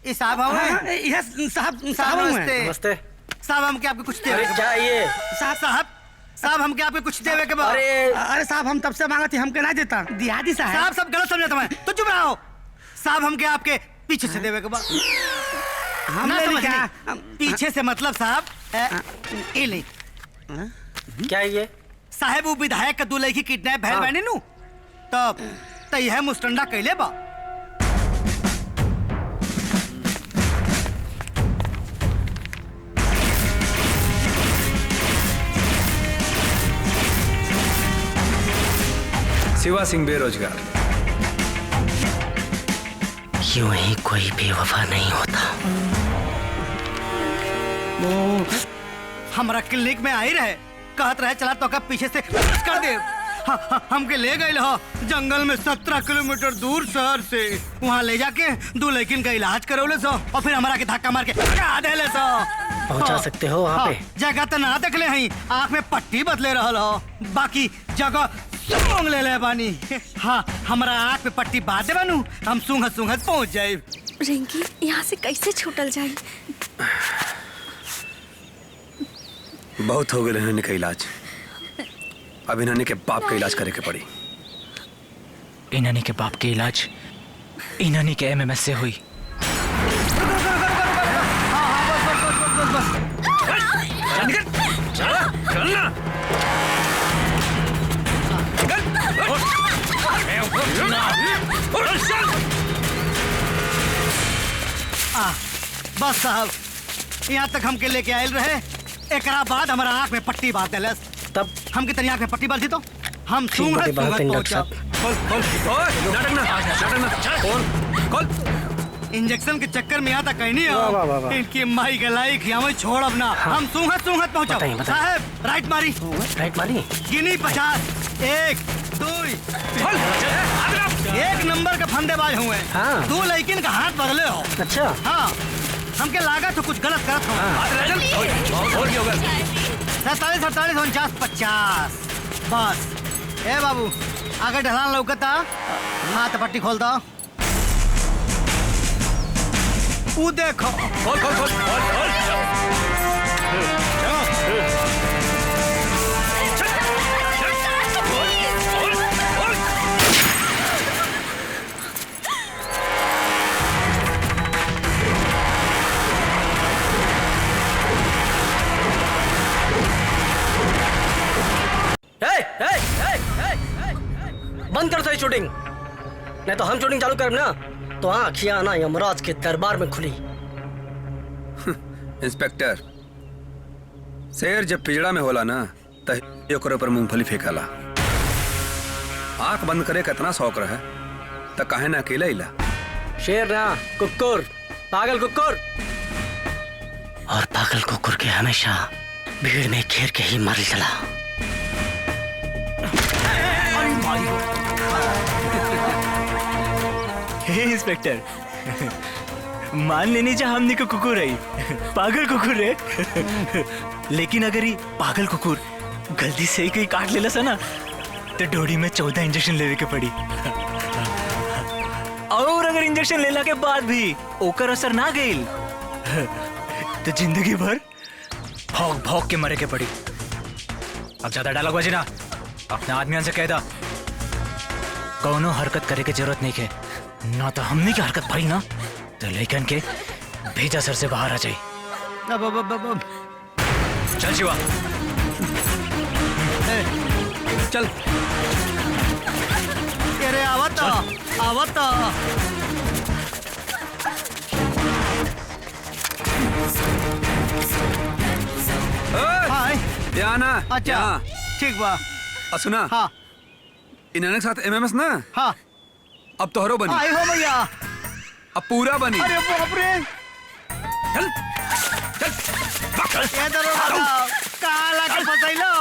ये साहब आओ। ये साहब नमस्ते। नमस्ते साहब, हमके आपको कुछ देवे के क्या ये? साहब हमके आपको कुछ देवे के बाद। अरे साहब, हम तब से मांगा थी, हमके ना देता। दिया दी साहब। सब गलत समझा तुम्हें, तो चुप रहो। साहब हमके आपके पीछे से देवे के बाद। हम क्या पीछे से मतलब साहब, ये ले। क्या ये? साहब वो विधायक का 2 लड़की किडनैप भैल बने नु, तब तई है मुस्टंडा कैले बा। शिवा सिंह बेरोजगार। यूं ही कोई बेवफा नहीं होता। हमरा क्लिनिक में आई रहे, कहत रहे चला तो का पीछे से कर दे। हमके ले गए हो जंगल में 17 किलोमीटर दूर शहर से। वहाँ ले जाके 2 लड़किन का इलाज करौले सो और फिर हमारा के धक्का मार के हटा देले सो। पहुंचा सकते हो वहाँ पे? जगह तो ना देखले हई, आँख में पट्टी बदले रहल हो, बाकी जगह सूंघ ले ले बानी। हाँ, हमारा आँख पे पट्टी बांध दे बानू, हम सूंघत सूंघत पहुँच जाए। रिंकी, यहाँ से कैसे छूटल जाए? बहुत हो गए इन्होंने का इलाज, अब इन्होंने के बाप का इलाज करे के पड़ी। इन्होंने के बाप के इलाज इन्होंने के एमएमएस से हुई। बस साहब, यहाँ तक हमके लेके आयल रहे, एकरा बाद हमारा आँख में पट्टी बांध देलस। तब हमके तनी आँख में पट्टी बांध दी तो हम सूंघत सूंघत पहुंचा। इंजेक्शन के चक्कर में आता कहीं नहीं वाह, वाह, वाह, वाह। इनकी माई का लाइक यहाँ छोड़ अपना हम सूंघत पहुँचा बताइए, बताइए। साहब राइट मारी गिनी 50 1 2 एक नंबर का फंदेबाज हुए हाँ। 2 लड़किन का हाथ बदले हो अच्छा हाँ हमके लागत तो कुछ गलत करत हो 47 48 49 50 बस ए बाबू आगे ढलान लौकता हाथ पट्टी खोलता वो देखो खोल बंद कर सही शूटिंग नहीं तो हम शूटिंग चालू करें ना तो आँखियां ना यमराज के दरबार में खुली। इंस्पेक्टर शेर जब पिजड़ा में होला ना तही ओकरे ऊपर मूंगफली फेंकाला। आंख बंद करे कितना शौक रहे त काहे ना अकेला इला। शेर ना कुकुर पागल कुकुर और पागल कुकुर के हमेशा भीड़ में घेर के ही मार चला। हे इंस्पेक्टर मान लेनी जा हमने को कुकुर है पागल कुकुर है लेकिन अगर ये पागल कुकुर गलती से ही कहीं काट लेला सा ना तो डोरी में 14 इंजेक्शन लेवे के पड़ी और अगर इंजेक्शन लेला के बाद भी ओकर असर ना गईल तो जिंदगी भर भौंक भौंक के मरे के पड़ी। अब ज्यादा डायलॉग बजे ना अपने आदमियों से कह दा कौनो हरकत करे के जरूरत नहीं है ना तो हमने की हरकत भाई ना तो लेकिन के भेजा सर से बाहर आ जाए। चल शिवा चल अरे आवत हाय ध्याना अच्छा ठीक बा सुना हाँ इन्होंने के साथ एमएमएस ना हाँ अब तोहरो बनी आई हो भैया अब पूरा बनी। अरे बाप रे चल ये दरोगा कहाँ लाके फंसैलो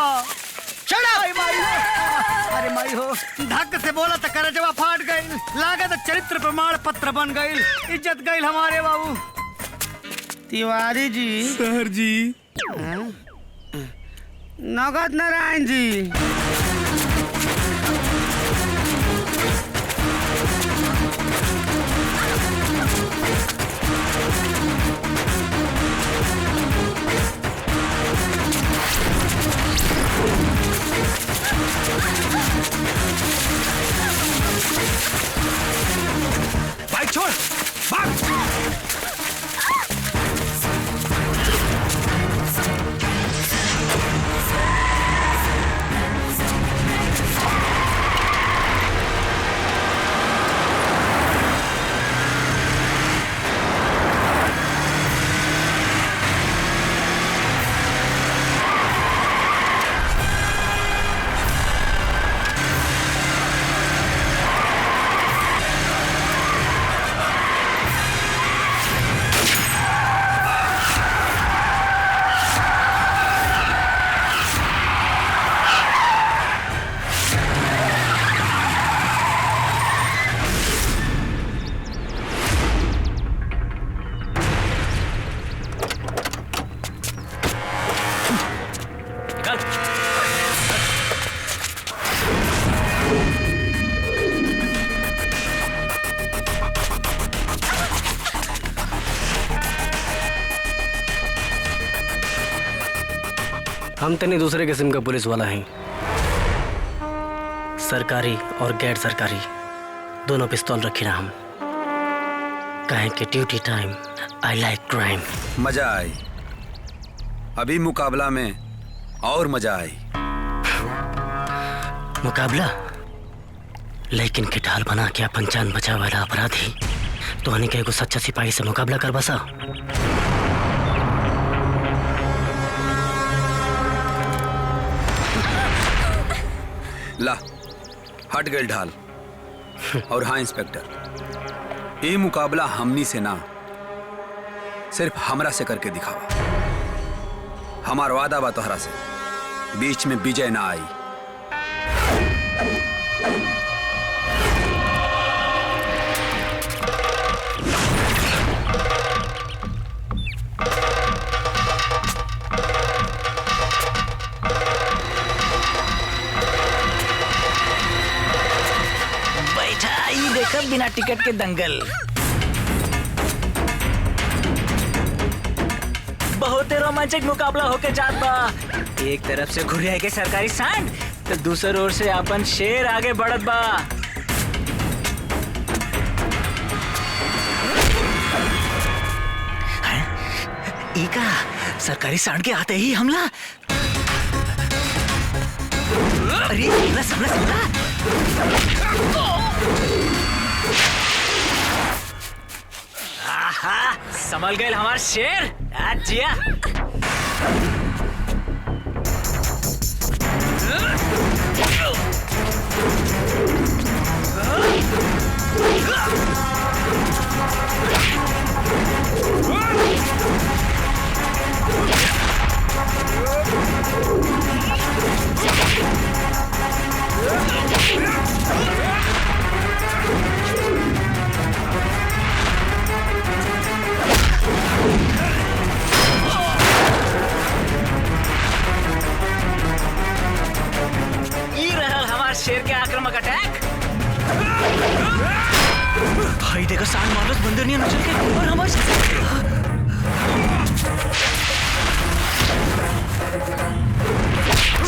अरे माई हो धक से बोला तो करजवा फाट गई लागत चरित्र प्रमाण पत्र बन गई इज्जत गई हमारे बाबू। तिवारी जी सर जी नगद नारायण जी बाइक छोड़ भाग। हम तनी दूसरे किस्म का पुलिस वाला हैं। सरकारी और गैर सरकारी दोनों पिस्तौल रखी ना हम कहें कि duty time I like crime. मजा आई अभी मुकाबला में और मजा आई। मुकाबला लेकिन के ढाल बना के अपन जान बचावे वाला अपराधी तो हनी के एगो सच्चा सिपाही से मुकाबला कर बसा। ला हट गए ढाल। और हाँ इंस्पेक्टर ये मुकाबला हमनी से ना, सिर्फ हमरा से करके दिखावा। हमार वादा बा तोहरा से, बीच में विजय ना आई। देखब बिना टिकट के दंगल। बहुत रोमांचक मुकाबला होके जात बा। एक तरफ से घुरिया के सरकारी सांड, तो दूसर ओर से अपन शेर आगे बढ़त बा। इका सरकारी सांड के आते ही हमला। अरे समला समला। आहा, संभल गए हमार शेर। जिया शेर के आक्रामक अटैक। भाई देखो सांड मारस बंदर नहीं नचल के और हमारे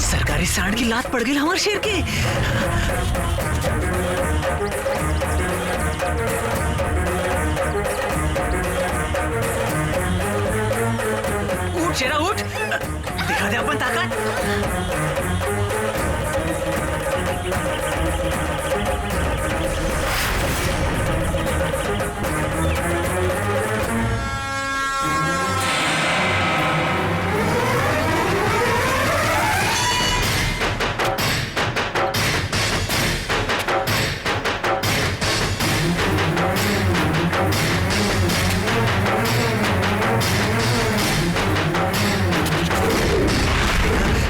सरकारी सांड की लात पड़ गई हमारे शेर के। उठ शेरा उठ, दिखा दे अपन ताकत।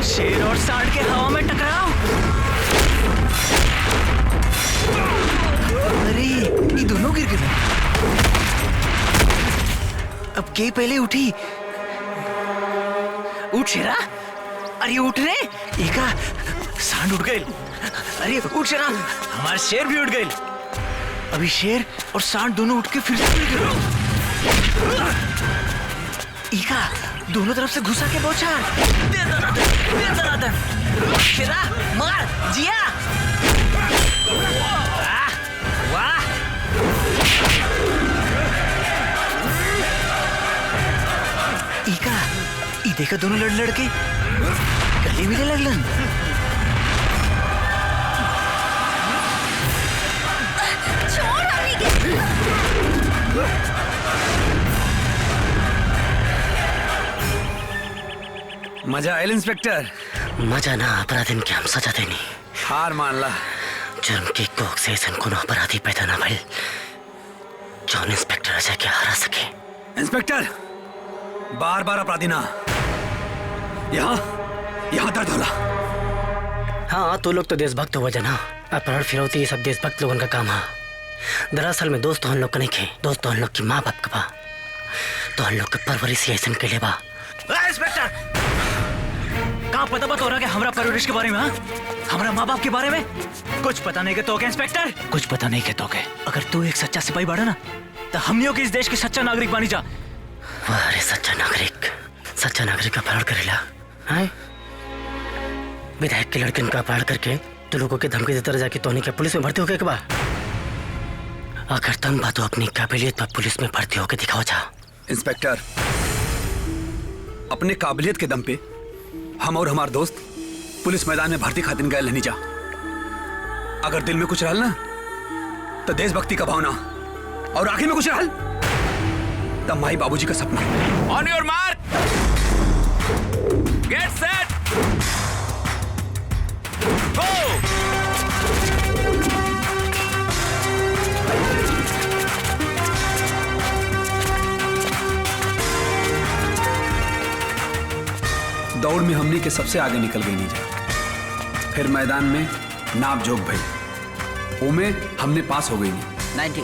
शेर और सांड के हवा में टकराव। अरे ये दोनों गिर गए। अब के पहले उठी? उठ शेरा। अरे उठ रे। एका सांड उठ गए। अरे उठ शेरा, हमारा शेर भी उठ गए। अभी शेर और सांड दोनों उठ के फिर से गिर गए। एका दोनों तरफ से घुसा के बौछार। शेरा मार जिया। वाह इका ई देखा दोनों लड़ लड़के गले मिले लगलन। छोड़ हमनी के। मजा आयल इंस्पेक्टर? मजा ना अपराधी के हम सजा देनी। हार मान ला। जुर्म की कोख से ऐसा कोनो अपराधी पैदा ना भइल जौन इंस्पेक्टर अजय के हरा सके। इंस्पेक्टर बार बार अपराधी ना, यहाँ दर्द होला। हाँ तो लोग तो देशभक्त हो जना। अपराध फिरौती ये सब देशभक्त लोगों का काम है। दरअसल में दोस्त हम लोग का नहीं खे, दोस्त हम लोग की माँ बाप का बा। तो हम लोग के परवरिश ऐसा के लिए बा। इंस्पेक्टर कहाँ पता बता हो रहा है हमारा परवरिश के बारे में? हमारा माँ बाप के बारे में कुछ पता नहीं के तो क्या इंस्पेक्टर? कुछ पता नहीं के तो क्या? अगर तू एक सच्चा सिपाही बाड़ा ना तो हमनियों के इस देश के सच्चा नागरिक बनी जा। वाह सच्चा नागरिक का अपहरण करेला है? विधायक के लड़कन का अपहरण करके तो लोगों के धमकी देते रह जाके तोनी के पुलिस में भर्ती हो गए के बा। अगर तुम बातों अपनी काबिलियत पर पुलिस में भर्ती होकर दिखाओ जा। इंस्पेक्टर अपने काबिलियत के दम पे हम और हमारे दोस्त पुलिस मैदान में भर्ती खातिर गए नहीं जा। अगर दिल में कुछ रहल ना तो देशभक्ति का भावना, और आखिर में कुछ रहल तब माई बाबूजी का सपना। On your mark, get set, go. दौड़ में हमनी के सबसे आगे निकल गई नीजा। फिर मैदान में नाप जोक भई, ओमे हमने पास हो गई नहीं। 90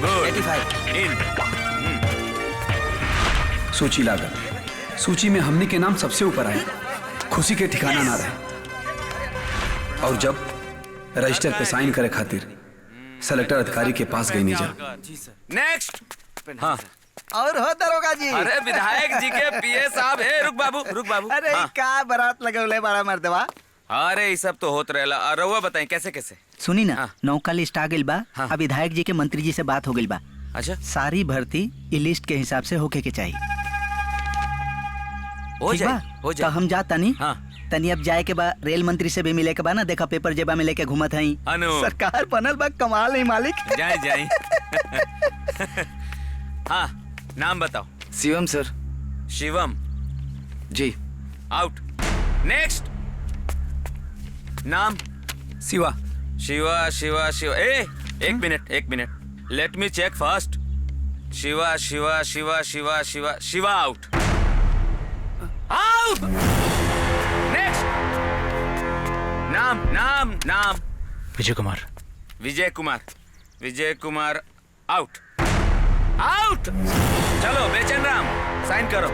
गुड 85 सूची लागत, सूची में हमनी के नाम सबसे ऊपर आए, खुशी के ठिकाना ना रहे। और जब रजिस्टर पे साइन करे खातिर सेलेक्टर अधिकारी के पास गई नीजा। नेक्स्ट। हाँ और हो दरोगा जी। अरे विधायक जी के पीए साहब है। रुक बाबू अरे हाँ। का बारात लगौले बड़ा मर्दवा। अरे ये सब तो होत रहेला। रउआ बताएं कैसे कैसे। सुनी ना, नौका लिस्ट आ गइल बा। अब विधायक जी के मंत्री जी से बात हो गइल बा। अच्छा, सारी भर्ती ई लिस्ट के हिसाब से होके के चाहिए। हो जाए तो हम जाता नहीं। तनी अब जाए के बाद रेल मंत्री से भी मिले के बा ना। देखा पेपर जेबा में लेके घूमत हई। सरकार बनल बा, कमाल है मालिक। जाए हाँ नाम बताओ। Shivam sir. Shivam ji. Out. Next. नाम शिवा। शिवा शिवा शिवा। एक minute let me check first. Shiva Shiva Shiva Shiva Shiva Shiva out. Out. Next. नाम विजय कुमार। विजय कुमार आउट। चलो बेचैन राम साइन करो।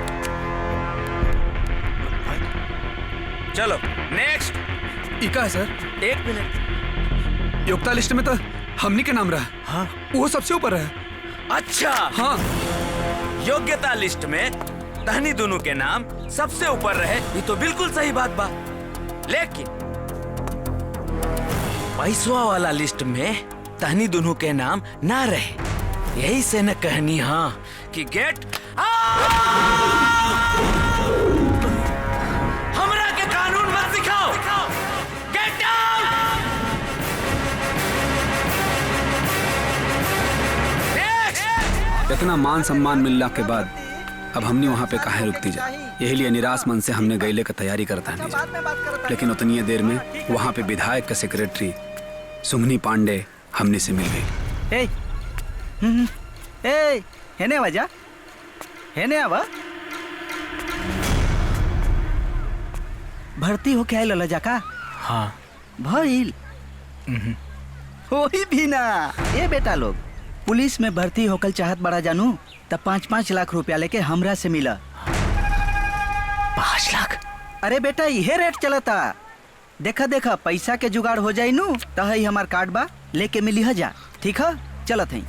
चलो नेक्स्ट। इका है सर। 1 मिनट। योग्यता लिस्ट में तो हमनी के नाम रहा। हाँ वो सबसे ऊपर रहा। अच्छा हाँ योग्यता लिस्ट में तहनी दोनों के नाम सबसे ऊपर रहे, ये तो बिल्कुल सही बात बा। लेकिन पैसवा वाला लिस्ट में तहनी दोनों के नाम ना रहे, यही से न कहनी हाँ कि गेट हमरा के कानून मत सिखाओ। Get out. इतना मान सम्मान मिलने के बाद अब हमने वहाँ पे काहे रुकती जा। यही लिए निराश मन से हमने गैले का तैयारी करता है। लेकिन उतनी देर में वहाँ पे विधायक का सेक्रेटरी सुंगनी पांडे हमने से मिल गई। हेने वजह हेने आवा भर्ती हो क्या लला जाका। हाँ भइल होई भी ना। ये बेटा लोग पुलिस में भर्ती होकर चाहत बड़ा जानू तब 5-5 लाख रुपया लेके हमरा से मिला। 5 लाख? अरे बेटा यह रेट चलता। देखा पैसा के जुगाड़ हो जाई नू तो है हमार कार्ड बा, लेके मिली जा। ठीक है चलत है।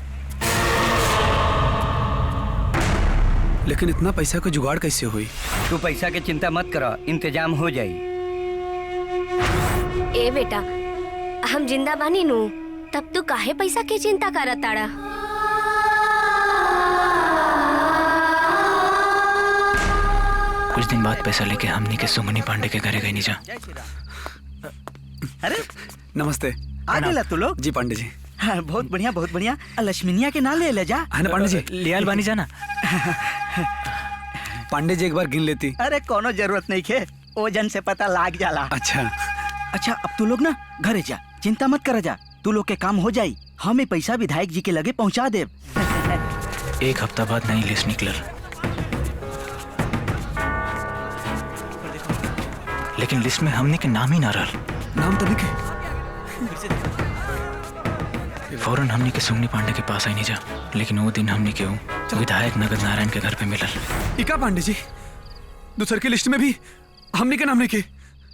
लेकिन इतना पैसा का जुगाड़ कैसे हुई? तू पैसा की चिंता मत करो, इंतजाम हो जाई। ए बेटा हम जिंदा बानी नू, तब तू काहे पैसा की चिंता करत ताड़ा? कुछ दिन बाद पैसा लेके हमनी के सुंगनी पांडे के घरे गई नीजा। अरे नमस्ते। आ गेला तू लोग? जी पांडे जी। हाँ, बहुत बढ़िया। लक्ष्मीनिया के ना ले जा। है ना पांडे जी? लियाल बानी जाना। पांडे जी एक बार गिन लेती। अरे कोनो जरूरत नहीं खे, ओजन से पता लाग जाला। अच्छा अब तू लोग ना घरे जा, चिंता मत कर जा। तू लोग के काम हो जाई, हमें पैसा विधायक जी के लगे पहुंचा दे। 1 हफ्ता बाद नई लिस्ट निकलल, लेकिन लिस्ट में हमने के नाम ही ना रहल। नाम तो लिखे। फौरन हमने के सुंगनी पांडे के पास आई नहीं जा, लेकिन वो दिन हमने के विधायक नगद नारायण के घर पे मिलल। इका पांडे जी दूसर की लिस्ट में भी हमने के नाम लिखे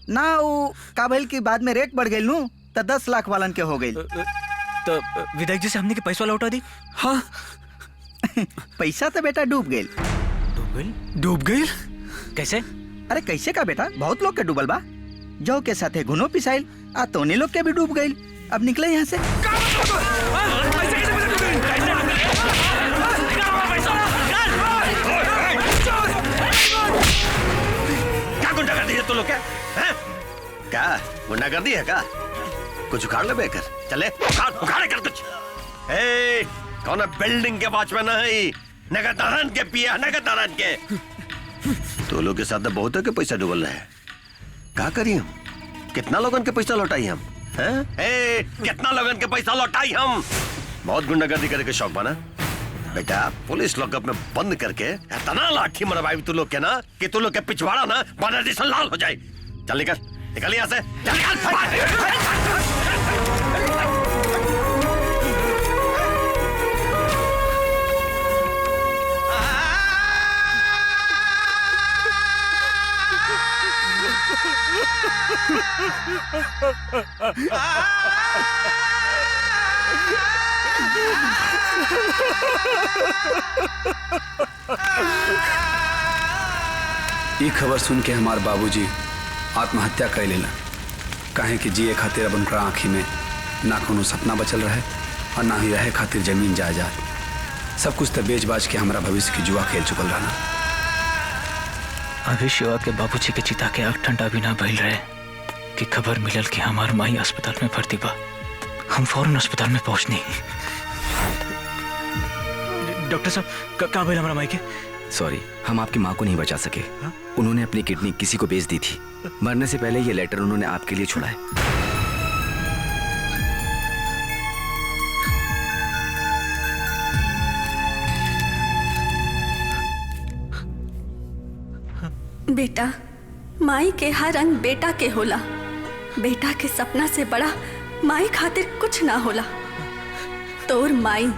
ना। वो काबिल की बाद में रेट बढ़ गई नू तो 10 लाख वालन के हो गई। तो विधायक जी से हमने के पैसा लौटा दी। हाँ पैसा तो बेटा डूब गई। डूब गई कैसे? अरे कैसे का बेटा, बहुत लोग के डूबल बा। जौ के साथे घुनो पिसाइल आ तोने लोग के भी डूब गई। अब निकले यहाँ से। क्या गुंडागर्दी है तू लोग? क्या गुंडागर्दी है क्या? कुछ उखाड़ ले बेकर। चले उखाड़े कर कुछ। कौन बिल्डिंग के वॉचमैन है? नगद नारायण के पिया, नगद नारायण के। तो लोग के साथ बहुत है कि पैसा डूबल रहे। क्या करिए हम? कितना लोगन के पैसा लौटाई हम? कितना लोगन के पैसा लौटाई हम? बहुत गुंडागर्दी करे के शौक बना। बेटा पुलिस लॉकअप में बंद करके इतना लाठी मरवाई तू लोग के ना कि तू लोग के पिछवाड़ा ना बनर्जिशन लाल हो जाए। चल निकल यहाँ से, चल निकल। ये खबर सुन के हमार बाबूजी आत्महत्या कर लेला, काहे कि जिए खातिर अब उनका आँखी में ना कोनो सपना बचल रहे और ना ही रहे खातिर जमीन जायदाद। सब कुछ तो बेच बाज के हमारा भविष्य की जुआ खेल चुकल रहना। अभी शिवा के बाबूजी के चिता के आग ठंडा भी ना भइल रहे कि खबर मिलल कि हमार माई अस्पताल में भर्ती बा। हम फौरन अस्पताल में पहुंचनी। डॉक्टर साहब का भइल हमारा माई के? सॉरी, हम आपकी माँ को नहीं बचा सके। उन्होंने अपनी किडनी किसी को बेच दी थी। मरने से पहले ये लेटर उन्होंने आपके लिए छोड़ा है। बेटा, माई के हर रंग बेटा के होला। बेटा के सपना से बड़ा माई खातिर कुछ ना होला। तोर माई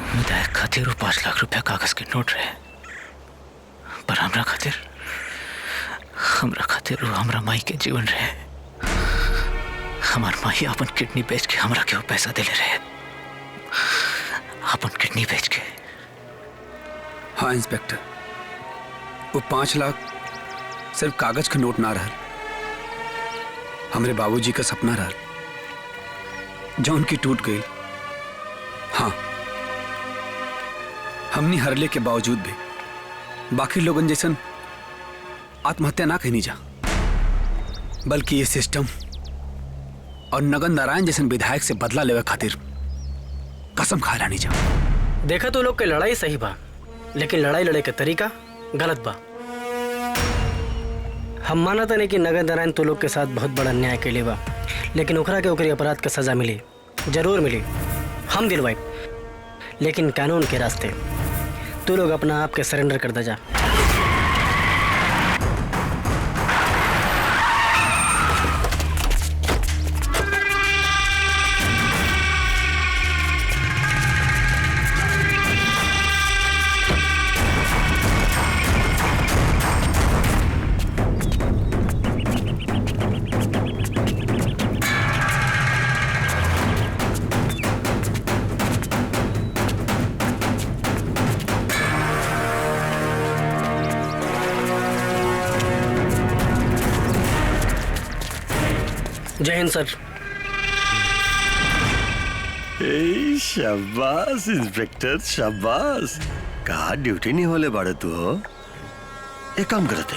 विधायक खातिर 5 लाख रुपया कागज के नोट रहे, पर हमरा खातिर वो हमरा माई के जीवन रहे। हमार माई अपन किडनी बेच के हमरा के वो पैसा देले रहे, अपन किडनी बेच के। हाँ इंस्पेक्टर, वो 5 लाख सिर्फ कागज के नोट ना रहल, हमरे बाबूजी का सपना रहल जो उनकी टूट गई। हाँ, हमनी हरले के बावजूद भी बाकी लोगन जैसन आत्महत्या ना कहनी जा, बल्कि ये सिस्टम और नगन नारायण जैसन विधायक से बदला लेवे खातिर कसम खा लानी जा। देखा तो लोग के लड़ाई सही बा, लेकिन लड़ाई लड़े के तरीका गलत बा। हम मानता नहीं कि नगन नारायण तो लोग के साथ बहुत बड़ा अन्याय के लिए बा, लेकिन ओकरा के ओकरी अपराध का सजा मिली, जरूर मिली। हम दिलवाई, लेकिन कानून के रास्ते तू लोग अपना आप के सरेंडर कर दे जा। जय हिंद सर। शाबाश इंस्पेक्टर, शाबाश। कहा ड्यूटी नहीं होले बाड़े तू हो? एक काम करते,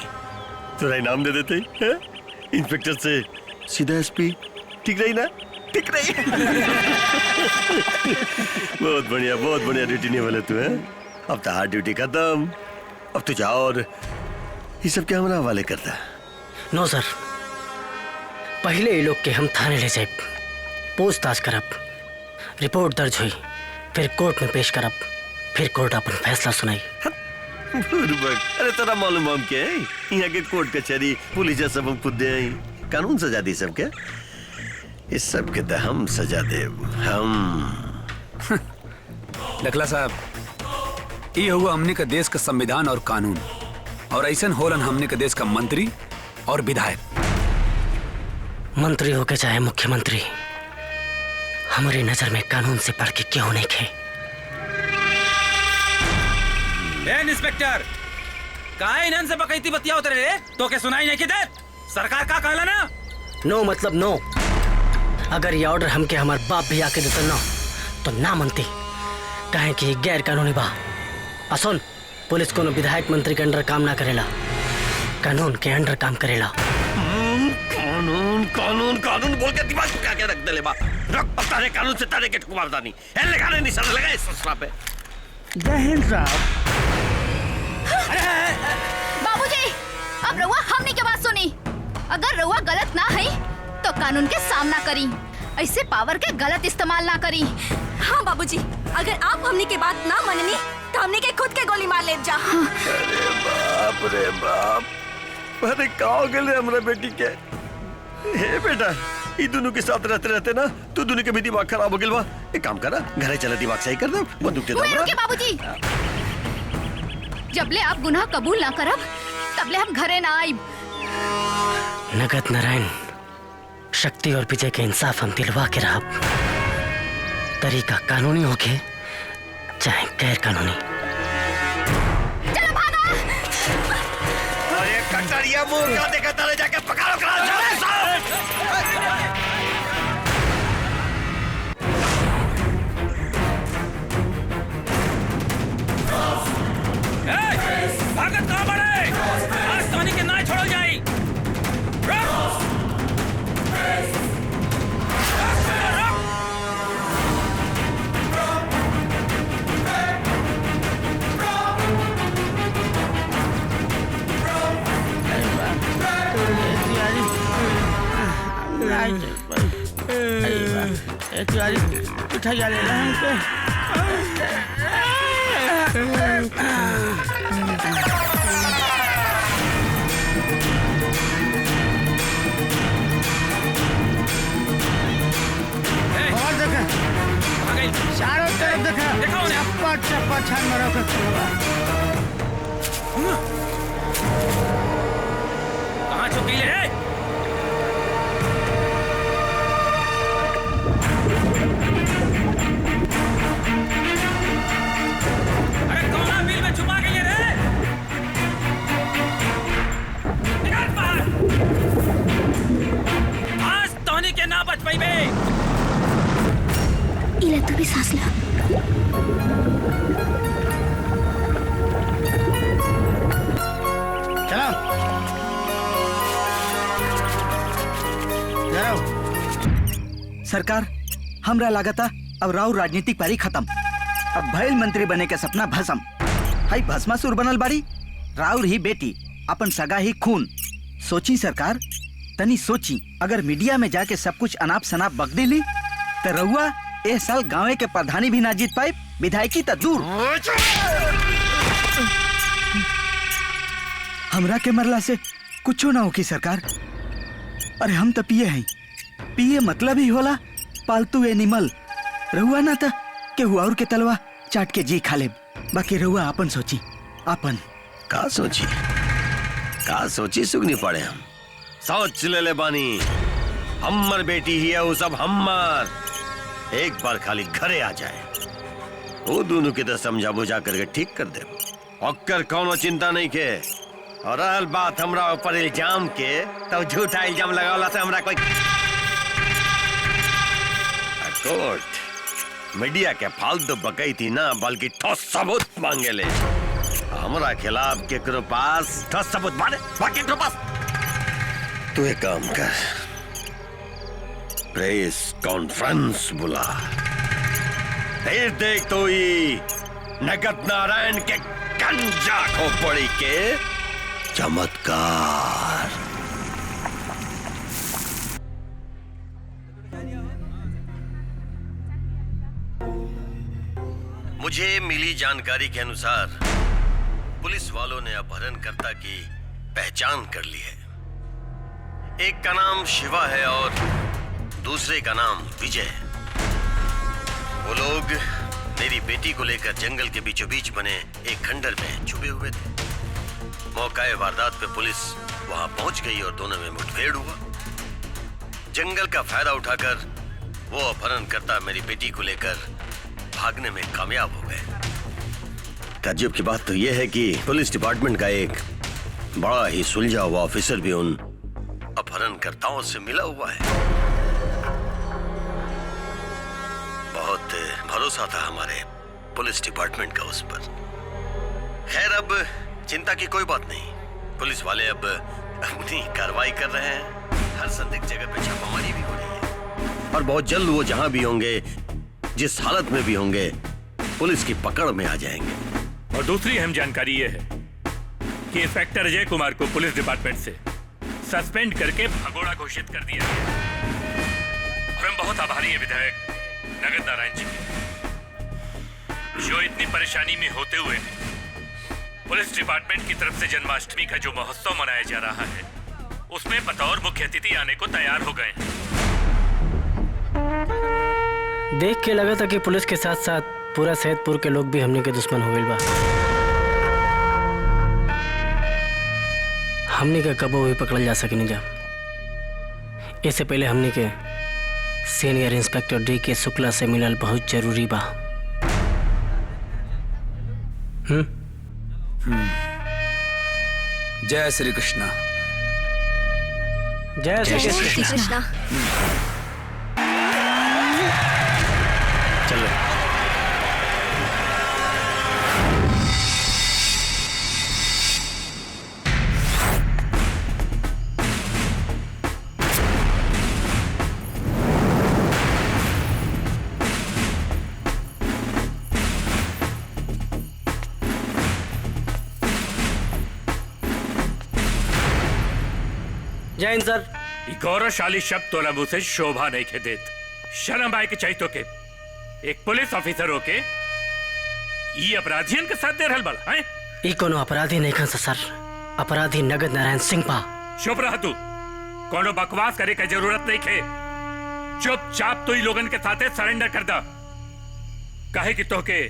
तेरा इनाम दे देते हैं? इंस्पेक्टर से सीधा एसपी, ठीक रही ना? ठीक रही। बहुत बढ़िया ड्यूटी नहीं होले तू है। अब तो ड्यूटी खत्म, अब तू जाओ और ये सब क्या हमारा हवाले करता है? नो सर, पहले ये लोग के हम थाने ले जाए, पूछताछ करब, रिपोर्ट दर्ज हुई, फिर कोर्ट में पेश करब, फिर कोर्ट अपन फैसला सुनाई। अरे तेरा मालूम हम के यहाँ के कोर्ट कचहरी पुलिस सब हम खुद दे कानून सजा दी सबके, इस सब के तो हम सजा दे। हम डकला साहब, ये हुआ हमने का देश का संविधान और कानून, और ऐसा होलन हमने का देश का मंत्री और विधायक। मंत्री हो के चाहे मुख्यमंत्री, हमारी नजर में कानून से बढ़ के क्यों नहीं थे। इंस्पेक्टर, काहे इन्हन से बकैती बतिया उतरे रे? तो के सुनाई नहीं किधर? सरकार का कहला ना? नो मतलब नो। अगर ये ऑर्डर हमके हमार बाप भी आके देते ना तो ना मनती, कहें कि गैर कानूनी बा। सुन, पुलिस कोनो विधायक मंत्री के अंडर काम ना करेला, कानून के अंडर काम करेला। कानून कानून कानून बोल के दिमाग में क्या रख दे ले बा। रख तारे कानून से तारे के ठुकमारदानी है लगाने निशान लगाए ससुरा पे। जय हिंद साहब। बाबूजी, अब रउआ हमनी के बात सुनी। अगर रउआ गलत ना है तो कानून के सामना करी, ऐसे पावर के गलत इस्तेमाल ना करी। हाँ बाबूजी, अगर आप हमनी के बात ना मननी तो हमनी के खुद के गोली मार ले जा। अरे बाप रे बाप, अरे का हो गए हमरा बेटी के। हे बेटा, ये दोनों के साथ रहते रहते ना तू दोनों के भी दिमाग खराब हो गया बा। एक काम करा, घरे चले दिमाग सही कर दे, बंदूक दे दे हमरा। रुके बाबूजी, जबले आप गुनाह कबूल ना करब तबले हम घरे ना आइब। नगद नारायण, शक्ति और विजय के इंसाफ हम दिलवा के रहब। तरीका कानूनी होके चाहे गैर कानूनी। चलो भागा। अरे कटरिया मुंह का देखा तारे जाके पकड़ो करा चले साहब। भागत कहाँ बढ़े? आज सोनी के नाई छोड़ो जाई। उठा ले हमको। और देखा, चारों तरफ देखा, चप्पा चप्पा छान मारो के कहाँ छुपी ले? अरे कौन बिल में छुपा के ले रे? निकाल बाहर। आज तोनी के ना बच पाई बे। इला तू भी सांस ला। चलो सरकार, हमरा लागता अब राव राजनीतिक पारी खत्म। अब भैल मंत्री बने के सपना भस्म। हाई भस्मासुर बनल बाड़ी राउर ही बेटी, अपन सगा ही खून। सोची सरकार, तनी सोची, अगर मीडिया में जाके सब कुछ अनाप शनाप बक दिली तो रउआ ए साल गाँव के प्रधानी भी ना जीत पाए, विधायकी तो दूर। हमरा के मरला से कुछो ना होगी सरकार। अरे हम तो पिए हैं, पिए मतलब ही होला पालतू एनिमल। रहुआ ना था केहू और के तलवा चाट के जी खा ले। बाकी रहुआ अपन सोची, अपन का सोची, का सोची सुगनी पड़े। हम सोच ले बानी, हम्मर बेटी ही है वो सब हम्मर। एक बार खाली घरे आ जाए, वो दोनों के तो समझा बुझा करके ठीक कर दे। ओकर कौनो चिंता नहीं के। और रहल बात हमरा ऊपर इल्जाम के, तो झूठा इल्जाम लगावला से हमरा कोई कोर्ट मीडिया के फालतू बकई थी ना, बल्कि ठोस सबूत मांगे ले। हमरा खिलाफ केकरो पास ठोस सबूत माने, बाकी केकरो पास। तू एक काम कर, प्रेस कॉन्फ्रेंस बुला, फिर देख तो ही नगद नारायण के गंजा खोपड़ी के चमत्कार। मुझे मिली जानकारी के अनुसार पुलिस वालों ने अपहरणकर्ता की पहचान कर ली है। एक का नाम शिवा है और दूसरे का नाम विजय। वो लोग मेरी बेटी को लेकर जंगल के बीचों बीच बने एक खंडर में छुपे हुए थे। मौकाए वारदात पे पुलिस वहां पहुंच गई और दोनों में मुठभेड़ हुआ। जंगल का फायदा उठाकर वो अपहरणकर्ता मेरी बेटी को लेकर भागने में कामयाब हो गए। ताज्जुब की बात तो यह है कि पुलिस डिपार्टमेंट का एक बड़ा ही सुलझा हुआ ऑफिसर भी उन अपहरणकर्ताओं से मिला हुआ है। भरोसा था हमारे पुलिस डिपार्टमेंट का उस पर। खैर, अब चिंता की कोई बात नहीं। पुलिस वाले अब अपनी कार्रवाई कर रहे हैं। हर संदिग्ध जगह पे छापामारी भी हो रही है और बहुत जल्द वो जहां भी होंगे, जिस हालत में भी होंगे, पुलिस की पकड़ में आ जाएंगे। और दूसरी अहम जानकारी ये है कि इंस्पेक्टर अजय कुमार को पुलिस डिपार्टमेंट से सस्पेंड करके भगोड़ा घोषित कर दिया गया। और हम बहुत आभारी हैं विधायक नगद नारायण जी के, जो इतनी परेशानी में होते हुए भी पुलिस डिपार्टमेंट की तरफ से जन्माष्टमी का जो महोत्सव मनाया जा रहा है, उसमें बतौर मुख्य अतिथि आने को तैयार हो गए हैं। देख के लगा था कि पुलिस के साथ साथ पूरा सैदपुर के लोग भी हमने के दुश्मन हो गए बा। हमने का कबो भी पकड़ल जा सके नहीं जा। इससे पहले हमने के सीनियर इंस्पेक्टर डी.के. शुक्ला से मिलल बहुत जरूरी बा। जय श्री कृष्णा। जय श्री कृष्णा। चलो। जय हिंद सर। गौरवशाली शब्द तोला मुंह से शोभा नहीं खे देत। शर्म आए के चाहिए के एक पुलिस ऑफिसर होके ये अपराधियन के साथ दे रहल बड़ा हैं? ई कोनो अपराधी नहीं खा सर। अपराधी नगद नारायण सिंह बा। चुप रह तू। कोनो बकवास करे के जरूरत नहीं खे। चुपचाप तो ही लोगन के साथे सरेंडर कर दा। काहे कि तोके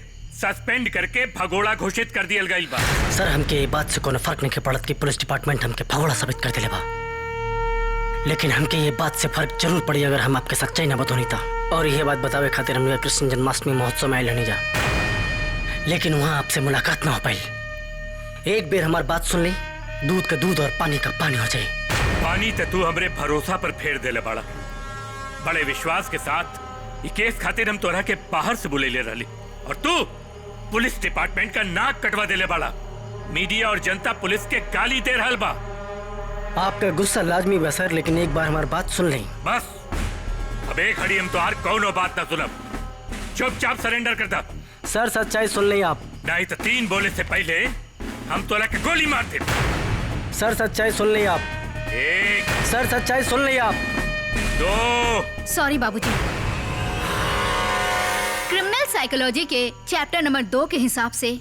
सस्पेंड करके भगोड़ा घोषित कर दिया गई बा। सर, हमके ये बात से कोनो फर्क नहीं पड़त कि पुलिस डिपार्टमेंट हमके भगोड़ा साबित कर दिले बा, लेकिन हमके ये बात से फर्क जरूर पड़ी अगर हम आपके सच्चाई न बतौनी था। और ये बात बतावे खातिर हमने कृष्ण जन्माष्टमी महोत्सव में आए जा, लेकिन वहाँ आपसे मुलाकात ना हो पाई। एक बेर हमारी बात सुन ली, दूध का दूध और पानी का पानी हो जाए। पानी ते तू हमरे भरोसा पर फेर देले बड़ा। बड़े विश्वास के साथ ये केस खातिर हम तोरा के बाहर से बुले ले रही, और तू पुलिस डिपार्टमेंट का नाक कटवा देले बड़ा। मीडिया और जनता पुलिस के गाली दे रहल बा। आपका गुस्सा लाजमी बा सर, लेकिन एक बार हमारी बात सुन लें। बस अब एक घड़ी हम तो हर कौनो बात ना सुनब। चुपचाप सरेंडर कर दा। सर, सच्चाई सुन लें आप। नहीं तो 3 बोले से पहले हम तोला के गोली मार दे। सर, सच्चाई सुन लें आप। 1 सर, सच्चाई सुन लें आप। 2 सॉरी बाबूजी। क्रिमिनल साइकोलॉजी के चैप्टर नंबर 2 के हिसाब से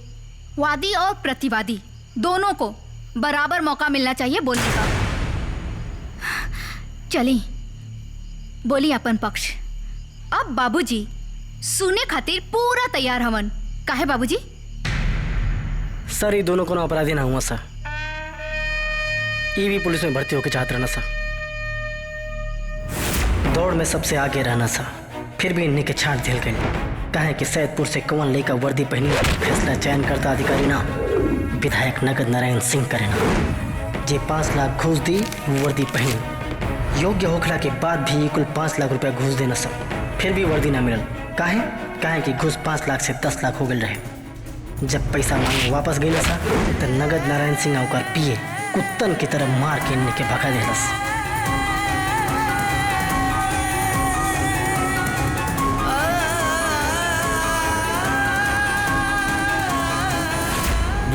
वादी और प्रतिवादी दोनों को बराबर मौका मिलना चाहिए बोलने का। चली बोली अपन पक्ष। अब बाबूजी सुने खातिर पूरा तैयार हवन। काहे बाबूजी? सर, ये दोनों कोनो अपराधी ना हुआ सर। ये भी पुलिस में भर्ती होकर चाहते रहना सर। दौड़ में सबसे आगे रहना सर, फिर भी इन्हीं के छाट दिल गई। कहे कि सैदपुर से कौन लेकर वर्दी पहनी फैसला चयन करता अधिकारी ना विधायक नगद नारायण सिंह करेना। जे 5 लाख घूस दी वो वर्दी पहनी। योग्य होखला के बाद भी कुल 5 लाख रुपया घूस देना सब, फिर भी वर्दी ना मिलल। काहे कि घूस 5 लाख से 10 लाख हो गए रहे। जब पैसा मांगे वापस गई सा तो नगद नारायण सिंह होकर पिए कुत्तन की तरह मार के इनके भगा देलस।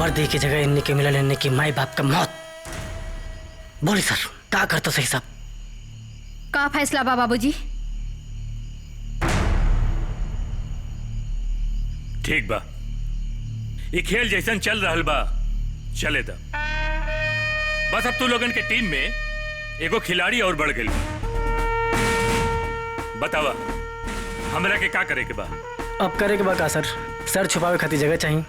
वर्दी की जगह इन्हीं के मिलल इन्हीं की माई बाप का मौत। बोली सर, क्या करते सही साहब? का फैसला बा बाबूजी? ठीक बा, ये खेल जैसन चल रहल बा चले दा। बस अब तू लोगन के टीम में एगो खिलाड़ी और बढ़ गई। बतावा हमरा के का करे के बा? अब करे के बा का सर? सर छुपावे खातिर जगह चाहिए।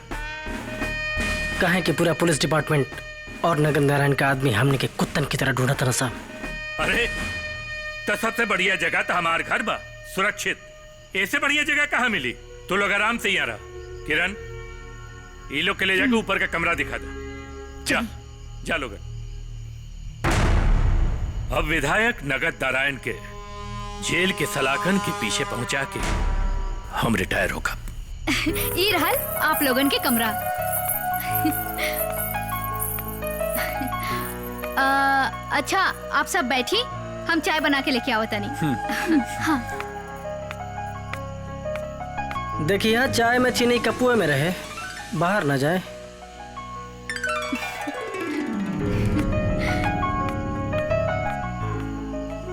कहे कि पूरा पुलिस डिपार्टमेंट और नगद नारायण का आदमी हमने के कुत्तन की तरह ढूंढा था ना साहब। अरे तो सबसे बढ़िया जगह तो हमार घर बा, सुरक्षित। ऐसे बढ़िया जगह कहाँ मिली? तू लोग आराम से ही आ रहा। किरण, ये लोग के ले जाके ऊपर का कमरा दिखा दे। जा लोग। अब विधायक नगद नारायण के जेल के सलाखन के पीछे पहुंचा के हम रिटायर होगा। ई रहल आप लोगन के कमरा। अच्छा आप सब बैठी, हम चाय बना के लेके आओ तनी। हाँ। देखिए चाय में चीनी कपुए में रहे, बाहर ना जाए।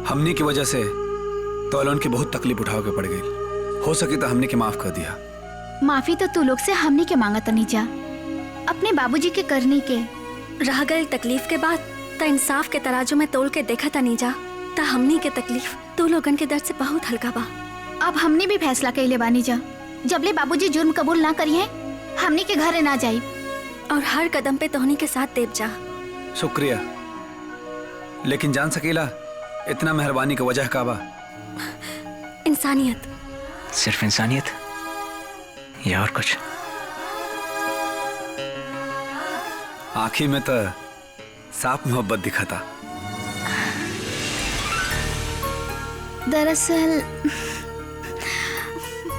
हमनी की वजह से तोलन की बहुत तकलीफ उठाओ के पड़ गई। हो सके तो हमने के माफ कर दिया। माफी तो तू लोग से हमने के मांगा तनी जा, अपने बाबूजी के करने के। रह गई तकलीफ के बाद तो इंसाफ के तराजू में तोल के देखा तनी जा, ता हमनी के तकलीफ तू लोगन के दर्द से बहुत हल्का बा। अब हमने भी फैसला कैले बानी जा, जबले बाबूजी जुर्म कबूल ना करिए हमनी के घरे ना जाई, और हर कदम पे तोहनी के साथ देव जा। शुक्रिया, लेकिन जान सकेला इतना मेहरबानी का वजह का बा? इंसानियत। सिर्फ इंसानियत या और कुछ? आखिर में तो साफ मोहब्बत दिखा था। दरअसल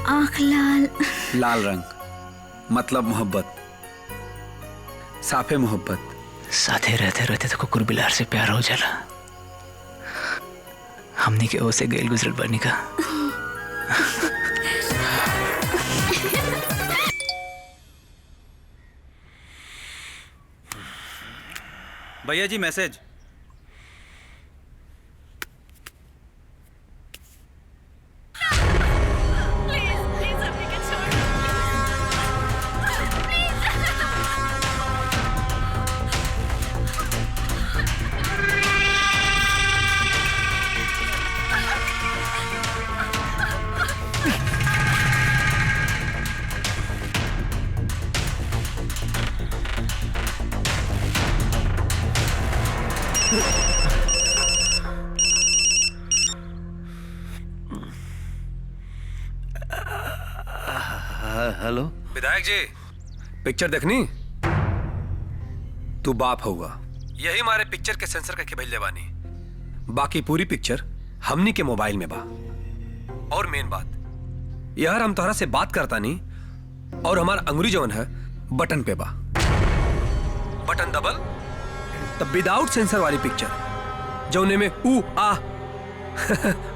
आँख लाल। लाल रंग मतलब मोहब्बत, साफे मोहब्बत। साथे रहते रहते तो कुकुर बिलार से प्यार हो जाला। हमने के ओसे गैल गुजरल बनी का। भैया जी मैसेज। हेलो विधायक जी, पिक्चर देखनी? तू बाप होगा, यही हमारे पिक्चर के सेंसर करके भेज देवानी। बाकी पूरी पिक्चर हमनी के मोबाइल में बा। और मेन बात यार, हम तोहरा से बात करता नहीं और हमारा अंगुली जवन है बटन पे बा। बटन दबल तब विदाउट सेंसर वाली पिक्चर जौने में ऊ आ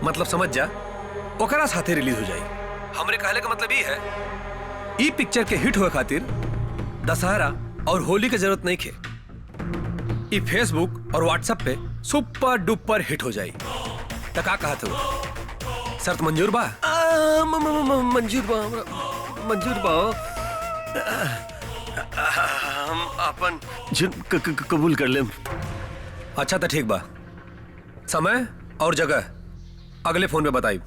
मतलब समझ जा, ओकरा साथे रिलीज हो जाई। हमरे कहले का मतलब ये है ई पिक्चर के हिट हुए खातिर दशहरा और होली की जरूरत नहीं खे। ई फेसबुक और व्हाट्सएप पे सुपर डुपर हिट हो जाई। तो का कहा तू? शर्त मंजूर बा? मंजूर बा, मंजूर बा। हम अपन जुर्म कबूल कर लेम। अच्छा तो ठीक बा, समय और जगह अगले फोन में बताई।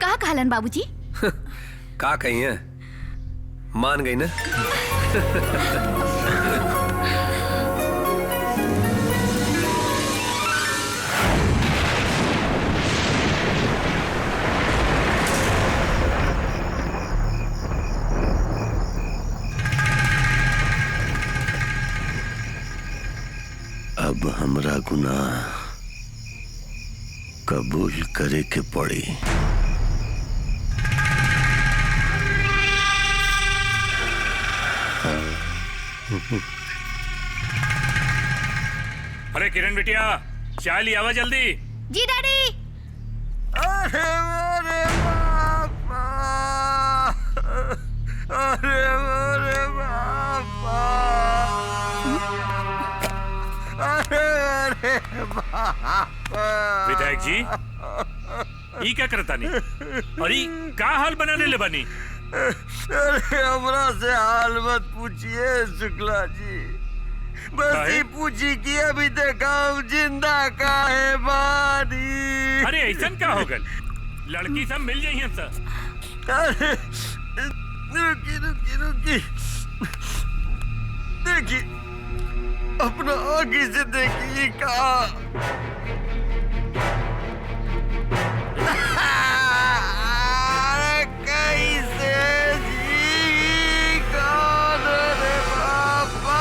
कहा कहलन बाबूजी? का कही है, मान गई ना? अब हमरा गुनाह कबूल करे के पड़ी। अरे किरण बिटिया, चाय ले आवा जल्दी। जी डैडी। अरे अरे बापा, अरे अरे बापा, अरे अरे बापा। विधायक जी, ई क्या करता नहीं? और ई का हाल बना ले बनी? अरे हमरा से हाल मत पूछिए शुक्ला जी, बस ये पूछी कि अभी तक हम जिंदा काहे बानी। अरे ऐसा क्या हो गल? लड़की सब मिल जाइए सब। अरे रुकी रुकी रुकी, देखिए अपना आगे से देखिए कहा। कैसे जी कौन रे बापा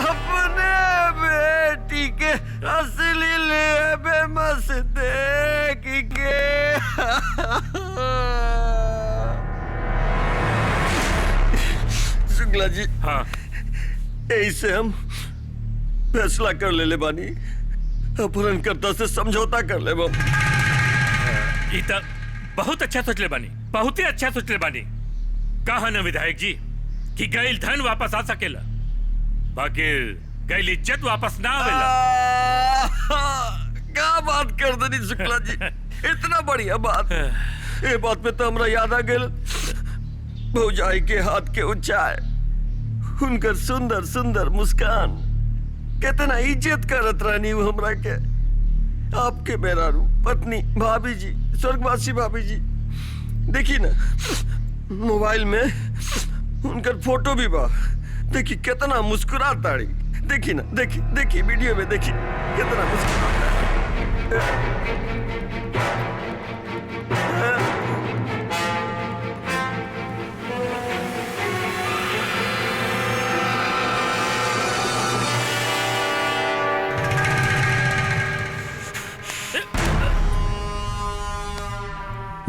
अपने बेटी के असली लेबे शुक्ला जी। हाँ ऐसे हम फैसला कर ले बानी, अपहरणकर्ता से समझौता कर ले बाबू। गीता बहुत अच्छा सोच ले बानी, बहुत ही अच्छा सोच ले बानी। कहा ना विधायक जी कि गैल धन वापस आ सकेला, बाकी गैल इज्जत वापस ना आवेला। क्या बात कर दनी शुक्ला जी, इतना बढ़िया बात। ये बात पे तो हमरा याद आ गया भौजाई के हाथ के ऊंचाई, उनकर सुंदर सुंदर मुस्कान, कितना इज्जत करत रहनी वो हमरा के। आपके मेरा रू पत्नी भाभी जी, स्वर्गवासी भाभी जी, देखी ना मोबाइल में उनकर फोटो भी बा। देखी कितना मुस्कुराताड़ी, देखी ना, देखी देखी वीडियो में देखी कितना मुस्कुराता।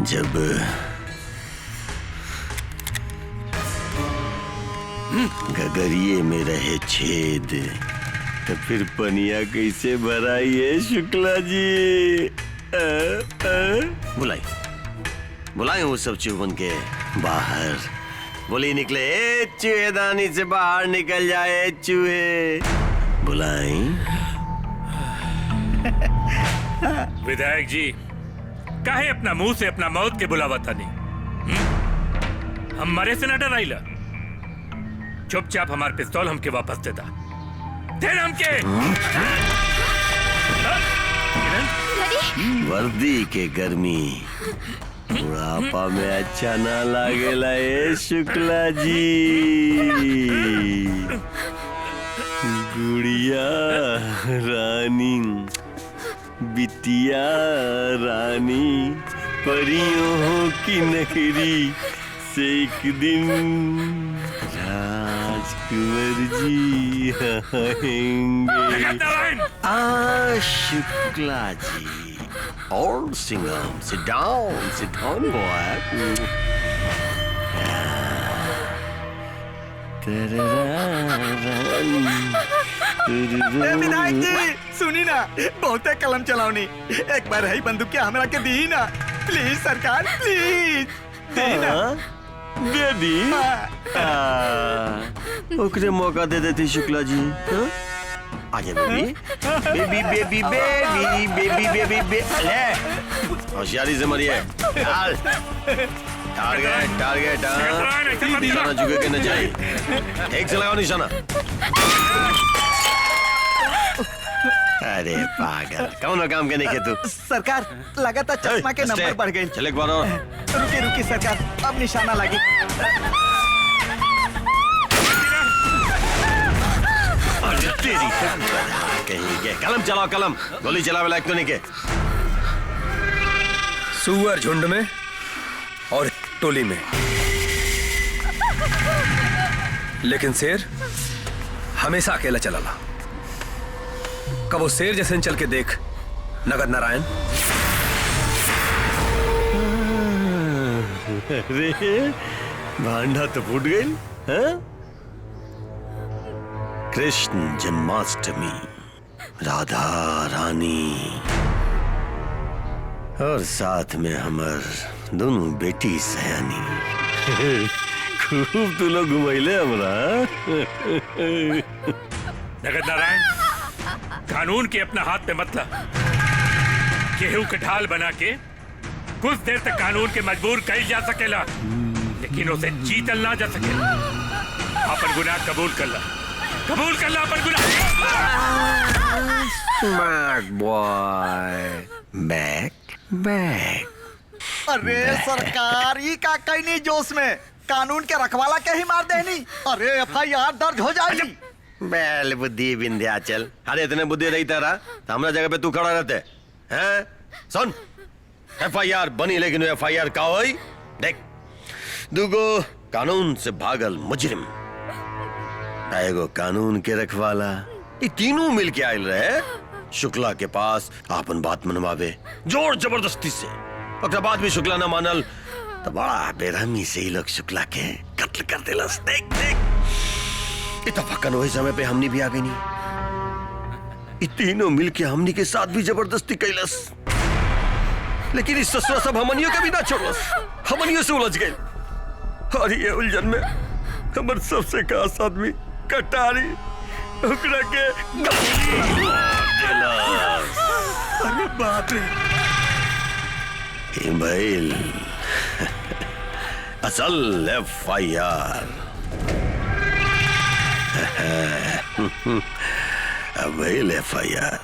जब गगरिये में रहे छेद तो फिर पनिया कैसे भराई है शुक्ला जी? बुलाई बुलाई वो सब चुभन के बाहर बोली निकले, ए चूहेदानी से बाहर निकल जाए चूहे, बुलाई। विधायक जी काहे अपना मुंह से अपना मौत के बुलावा था नहीं? हम मरे से न डराइला, चुपचाप हमार पिस्तौल हमके वापस देता, दे हमके। वर्दी के गर्मी बुढ़ापा में अच्छा ना लागेला ए शुक्ला जी। गुड़िया रानी, बिटिया रानी, परियों की नगरी से एक दिन राजकुंवर जी आएंगे। शुक्ला जी, और सिंघम, sit down boy। विधायक जी सुनी ना, बहुत कलम चलाओनी, एक बार है बंदूक के हमरा के दी ना प्लीज सरकार, प्लीज दी ना। दे दी ओकरे मौका दे देती शुक्ला जी। आजा baby baby baby baby baby baby baby, ले होशियारी से मरिए। टारगेट टारगेट, निशाना झुके के न जाए, एक से लगाओ निशाना। अरे पागल, कौन काम के नहीं के तू? सरकार लगातार चश्मा के नंबर बढ़ गए। चल एक बार और। रुकी रुकी सरकार, अब निशाना लगी। तेरी कहीं के कलम चलाओ, कलम गोली चलावे लायक तो नहीं के। सुअर झुंड में और टोली में, लेकिन शेर हमेशा अकेला चलाला। कब वो शेर जैसे चल के देख नगद नारायण। अरे भांडा तो फूट गई। हाँ? कृष्ण जन्माष्टमी, राधा रानी और साथ में हमर दोनों बेटी सयानी। खूब तू लोग घुमैले हमरा। नगद नारायण, कानून के अपना हाथ में मत ला। गेहूं के ढाल बना के कुछ देर तक कानून के मजबूर कईल जा सकेला, लेकिन उसे जीतल ना जा सकेला। अपन गुनाह कबूल कर ला, कबूल कर ला अपन गुनाह। Smart boy, bank bank. अरे सरकार, ये का कहनी जोश में कानून के रखवाला के ही मार देनी। अरे FIR दर्ज हो जाएगी। बैल बुद्धि विंध्याचल, अरे इतने बुद्धि रही तेरा तो हमरा जगह पे तू खड़ा रहते हैं। सुन, FIR बनी लेकिन FIR का होई? देख, दुगो कानून से भागल मुजरिम, एगो कानून के रखवाला, ये तीनों मिल के आयल रहे शुक्ला के पास आपन बात मनवावे जोर जबरदस्ती से। ओकरा बाद भी शुक्ला न मानल तो बड़ा बेरहमी से ही लोग शुक्ला के कत्ल कर देलस। देख देख इतफाकन वही समय पे हमनी भी आ गई नहीं। ये तीनों मिलके हमनी के साथ भी जबरदस्ती कैलस, लेकिन इस ससुरा सब हमनियों के भी ना छोड़लस, हमनियों से उलझ गए। और ये उलझन में हमर सबसे खास आदमी कटारी ओकरा के अरे बाप रे। भइल असल FIR। भइल FIR,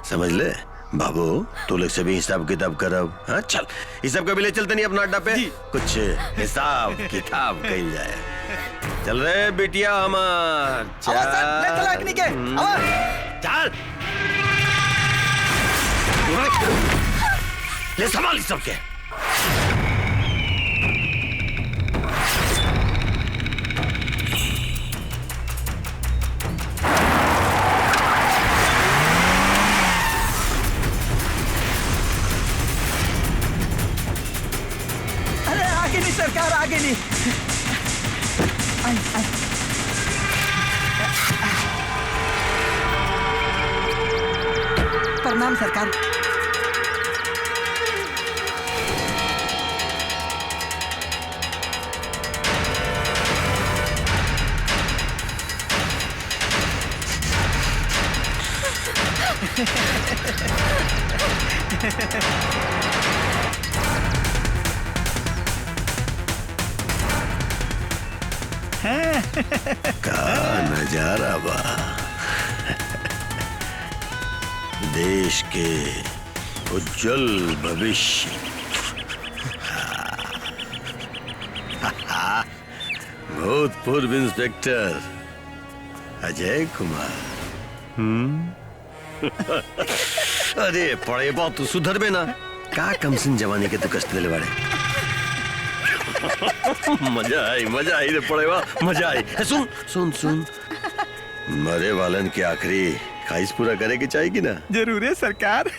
समझ ले बाबू। तू लोग से भी हिसाब किताब करब। हाँ चल, हिसाब का भी ले चलते नहीं अपना अड्डा पे, कुछ हिसाब किताब कइल जाए। चल रे बिटिया हमार, चल चल ले संभाल सबके। अरे आगे नहीं सरकार, आगे नहीं। आई, आई। प्रणाम सरकार। का नजारा बा। देश के उज्जवल भविष्य। भूतपूर्व इंस्पेक्टर अजय कुमार। अरे पढ़े बात तू सुधर में ना, का कमसिन जवानी के तू कष्ट दिले बाड़े। मजा आई रे पड़ेवा, मजा आई। सुन सुन सुन, मरे वालन की आखिरी ख्वाहिश पूरा करे की चाहिए ना। जरूर है सरकार।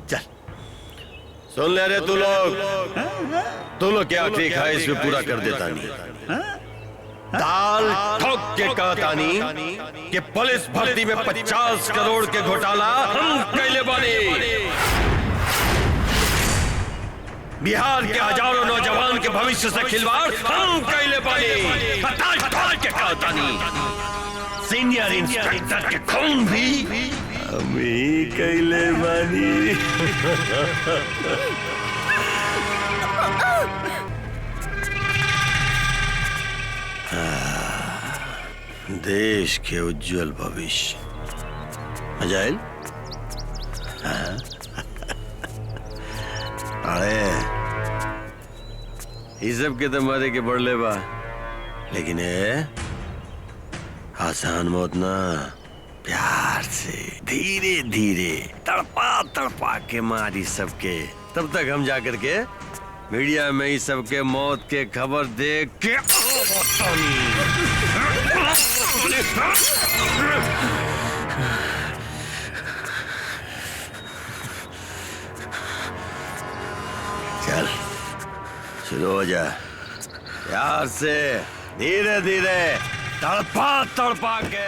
चल सुन ले रे, तू लोग क्या आखिरी ख्वाहिश में पूरा कर देता नहीं। ताल ठोक के कहता नहीं कि पुलिस भर्ती में 50 करोड़ के घोटाला हम कैले बानी। बिहार के हजारों नौजवान के भविष्य से खिलवाड़ हम कैले बानी। ताल ठोक के कहता नहीं सीनियर इंस्पेक्टर के खून भी हम ही कैले बानी। देश के उज्जवल भविष्य। अजाइल अरे इस सब के तो मारे के बढ़ले बा, लेकिन आसान मौत ना, प्यार से धीरे धीरे तड़पा तड़पा के मारी सबके। तब तक हम जाकर के मीडिया में ही सबके मौत के खबर देख के चल शुरू हो जा। प्यार से धीरे धीरे तड़पा तड़पा के।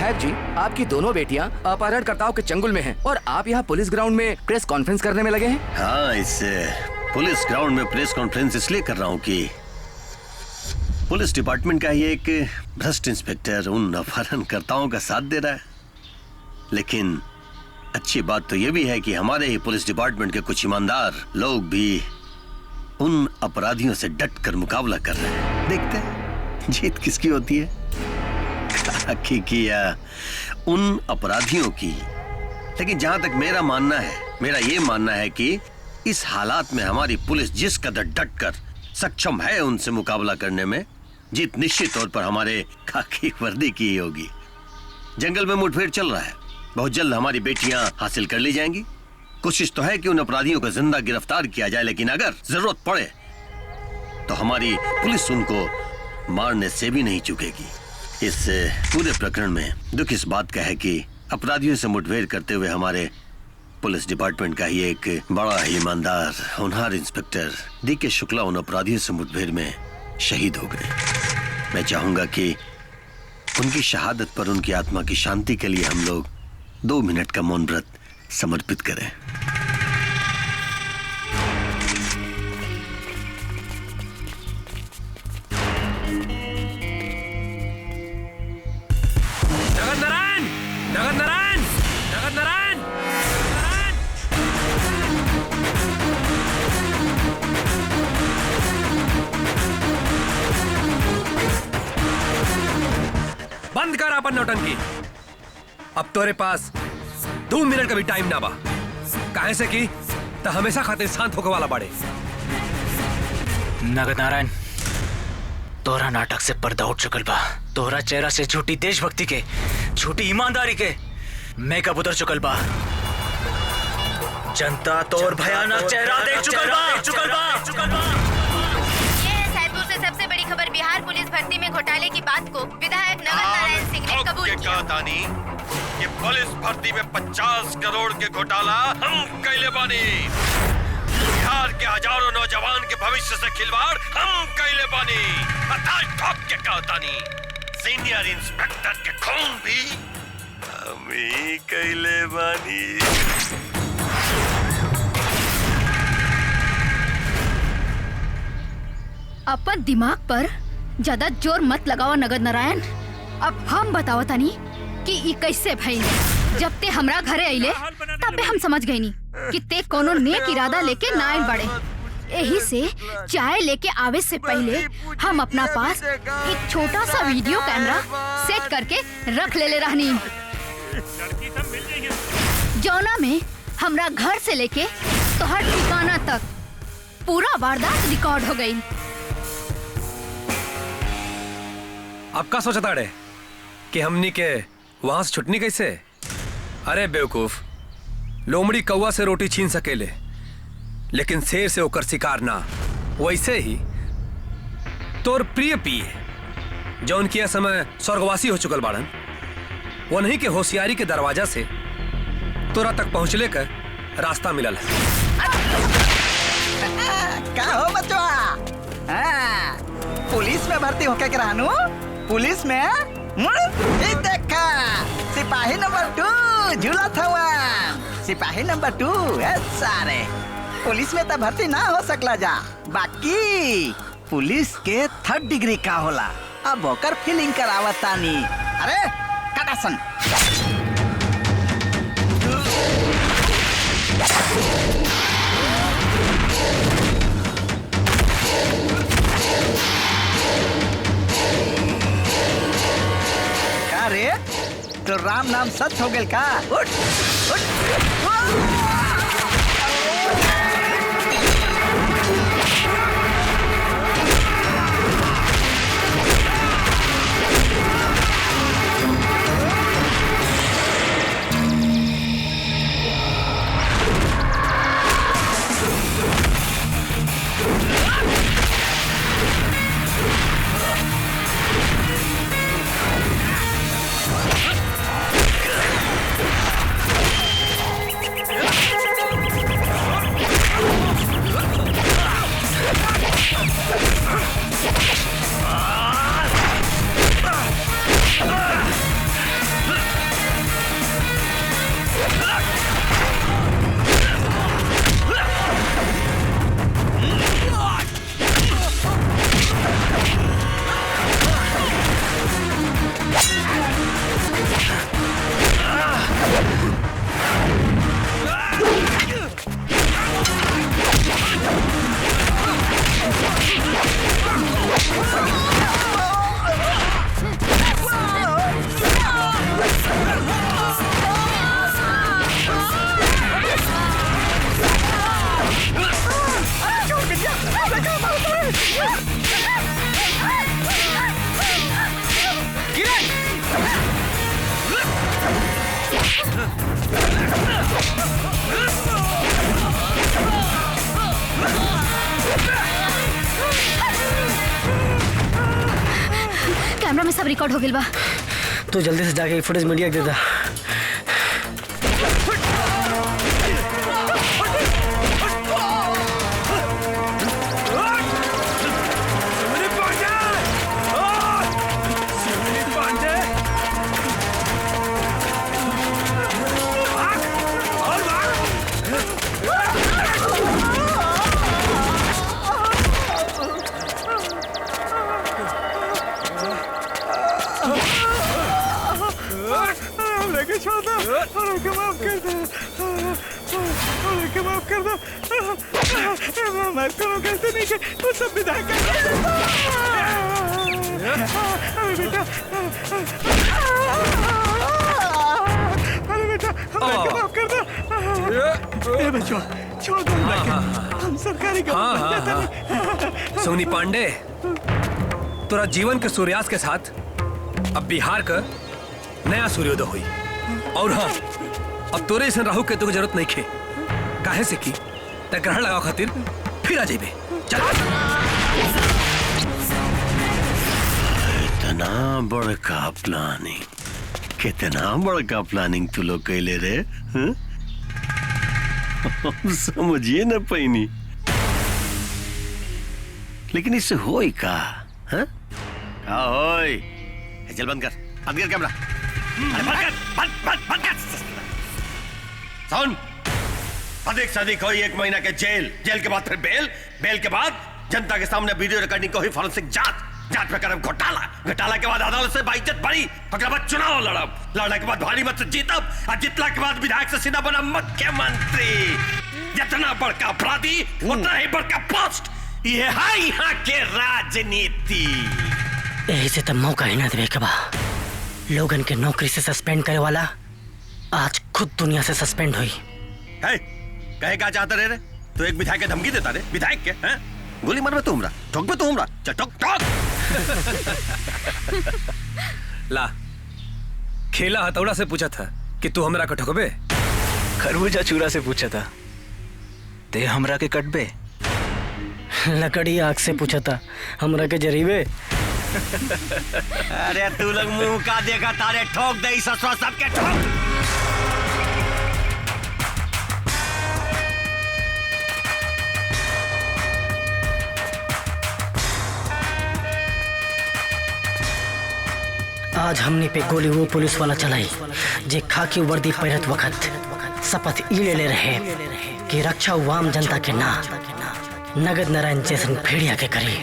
विधायक जी, आपकी दोनों बेटियां अपहरणकर्ताओं के चंगुल में हैं और आप यहाँ पुलिस ग्राउंड में प्रेस कॉन्फ्रेंस करने में लगे हैं। हाँ, इस पुलिस ग्राउंड में प्रेस कॉन्फ्रेंस इसलिए कर रहा हूँ कि पुलिस डिपार्टमेंट का ही एक भ्रष्ट इंस्पेक्टर उन अपहरणकर्ताओं का साथ दे रहा है। लेकिन अच्छी बात तो ये भी है कि हमारे ही पुलिस डिपार्टमेंट के कुछ ईमानदार लोग भी उन अपराधियों से डटकर मुकाबला कर रहे हैं। देखते हैं जीत किसकी होती है, काकी की या उन अपराधियों की। लेकिन जहां तक मेरा ये मानना है कि इस हालात में हमारी पुलिस जिस कदर डटकर सक्षम है उनसे मुकाबला करने में, जीत निश्चित तौर पर हमारे खाकी वर्दी की ही होगी। जंगल में मुठभेड़ चल रहा है, बहुत जल्द हमारी बेटियां हासिल कर ली जाएंगी। कोशिश तो है कि उन अपराधियों को जिंदा गिरफ्तार किया जाए, लेकिन अगर जरूरत पड़े तो हमारी पुलिस उनको मारने से भी नहीं चूकेगी। इस पूरे प्रकरण में दुख इस बात का है कि अपराधियों से मुठभेड़ करते हुए हमारे पुलिस डिपार्टमेंट का ही एक बड़ा ही ईमानदार होनहार इंस्पेक्टर डीके शुक्ला उन अपराधियों से मुठभेड़ में शहीद हो गए। मैं चाहूंगा कि उनकी शहादत पर उनकी आत्मा की शांति के लिए हम लोग 2 मिनट का मौन व्रत समर्पित करें। नगद नारायण, नगद नारायण, नगद नारायण। बंद कर अपन नौटंकी। अब तोरे पास 2 मिनट का भी टाइम ना बा, काहे से कि तो हमेशा खातिर शांत होके वाला बाड़े। नगद नारायण, तोहरा नाटक से पर्दा उठ चुकल बा। तोहरा चेहरा से झूठी देशभक्ति के, झूठी ईमानदारी के मेकअप उतर चुकल बा। जनता तोर भयानक चेहरा देख चुकल बा। ये है सैदपुर से सबसे बड़ी खबर। बिहार पुलिस भर्ती में घोटाले की बात को विधायक नगद नारायण सिंह ने कबूल किया। ये पुलिस भर्ती में 50 करोड़ के घोटाला हम कैले बानी। बिहार के हजारों नौजवान के भविष्य से खिलवाड़ हम कैले बानी। ठोक के कहतानी, सीनियर इंस्पेक्टर के खून भी हम ही कैले बानी। अपन दिमाग पर ज्यादा जोर मत लगाओ नगद नारायण। अब हम बताओ तानी कि ई कैसे भइल। जब ते हमरा घरे आइले तब हम समझ गईनी कि ते कोनो नेक इरादा लेके ना आइल बड़े। यही से चाय लेके आवे से पहले हम अपना पास एक छोटा सा वीडियो कैमरा सेट करके रख ले रहनी, जौना में हमरा घर से लेके तोहर ठिकाना तक पूरा वारदात रिकॉर्ड हो गई। अब का सोचा ताड़े कि हमनी के वहां से छुटनी कैसे? अरे बेवकूफ, लोमड़ी कौवा से रोटी छीन सकेले लेकिन शेर से होकर शिकार ना। वैसे ही तोर प्रिय पिए जौन किया समय स्वर्गवासी हो चुकल बाड़न, वो नहीं के होशियारी के दरवाजा से तोरा तक पहुंचले का रास्ता मिलल है। का हो बचवा? पुलिस में भर्ती होके के रहनु? पुलिस में ये देखा, सिपाही नंबर 2 झूला था। सिपाही नंबर 2 सारे पुलिस में तो भर्ती ना हो सकला जा। बाकी पुलिस के 3rd डिग्री का होला। अब होकर फीलिंग करावतानी। अरे कटासन का रे, तो राम नाम सच हो गेल का? उठ उठ कैमरा में सब रिकॉर्ड हो गइल बा। तू जल्दी से जाके फुटेज मीडिया के दे दा। माफ कर दो, माफ कर दो, माफ करो, गलती नहीं की, वो सब विधायक अरे बेटा माफ कर दो। ए बच्चों छोड़ दो, हम सरकारी सोनी पांडे, तोरा जीवन के सूर्यास्त के साथ अब बिहार का नया सूर्योदय हुई। और हाँ, अब तोरे ऐसा राहु केतु की जरूरत नहीं खे, काहे से की ग्रहण लगाओ खातिर फिर आ जाइबे। चल। इतना बड़का प्लानिंग, कितना बड़का प्लानिंग तू लोग कैले रे, समझिए न पैनी, लेकिन इससे होई का? होई? चल बंद कर कैमरा, बंद कर। सुन, अधिक से अधिक कोई 1 महीना के जेल के बाद फिर बेल के बाद जनता के सामने वीडियो रिकॉर्डिंग को ही फॉरेंसिक जांच में करब घोटाला के बाद अदालत से बाइज्जत भरी, ओकरा बाद चुनाव लड़ने के बाद भारी मत से जीतब, और जीतला के बाद विधायक से सीधा बना मुख्यमंत्री। जितना बड़का अपराधी उतना ही बड़का पोस्ट। ये है यहाँ के राजनीति। यही से तब मौका ही ना देवे के बा। लोगन के नौकरी से सस्पेंड करे वाला आज खुद दुनिया से सस्पेंड हुई। कहे क्या चाहते रे? तो एक विधायक के धमकी देता रे? विधायक के हैं? गोली मार में तू हमरा, ठोक में तू हमरा, चल ठोक। ला, खेला हथौड़ा से पूछा था कि तू हमरा के ठोकबे? खरबूजा चूरा से पूछा था ते हमरा के कटबे? लकड़ी आग से पूछा था हमरा के जरीबे? अरे तू लोग मुंह का देखा तारे, ठोक दे ससुरा सबके ठोक। आज हमने पे गोली वो पुलिस वाला चलाई जे खाकी वर्दी पहनत वक्त शपथ ई ले रहे कि रक्षा आम जनता के ना नगद नारायण जैसन भेड़िया के करी।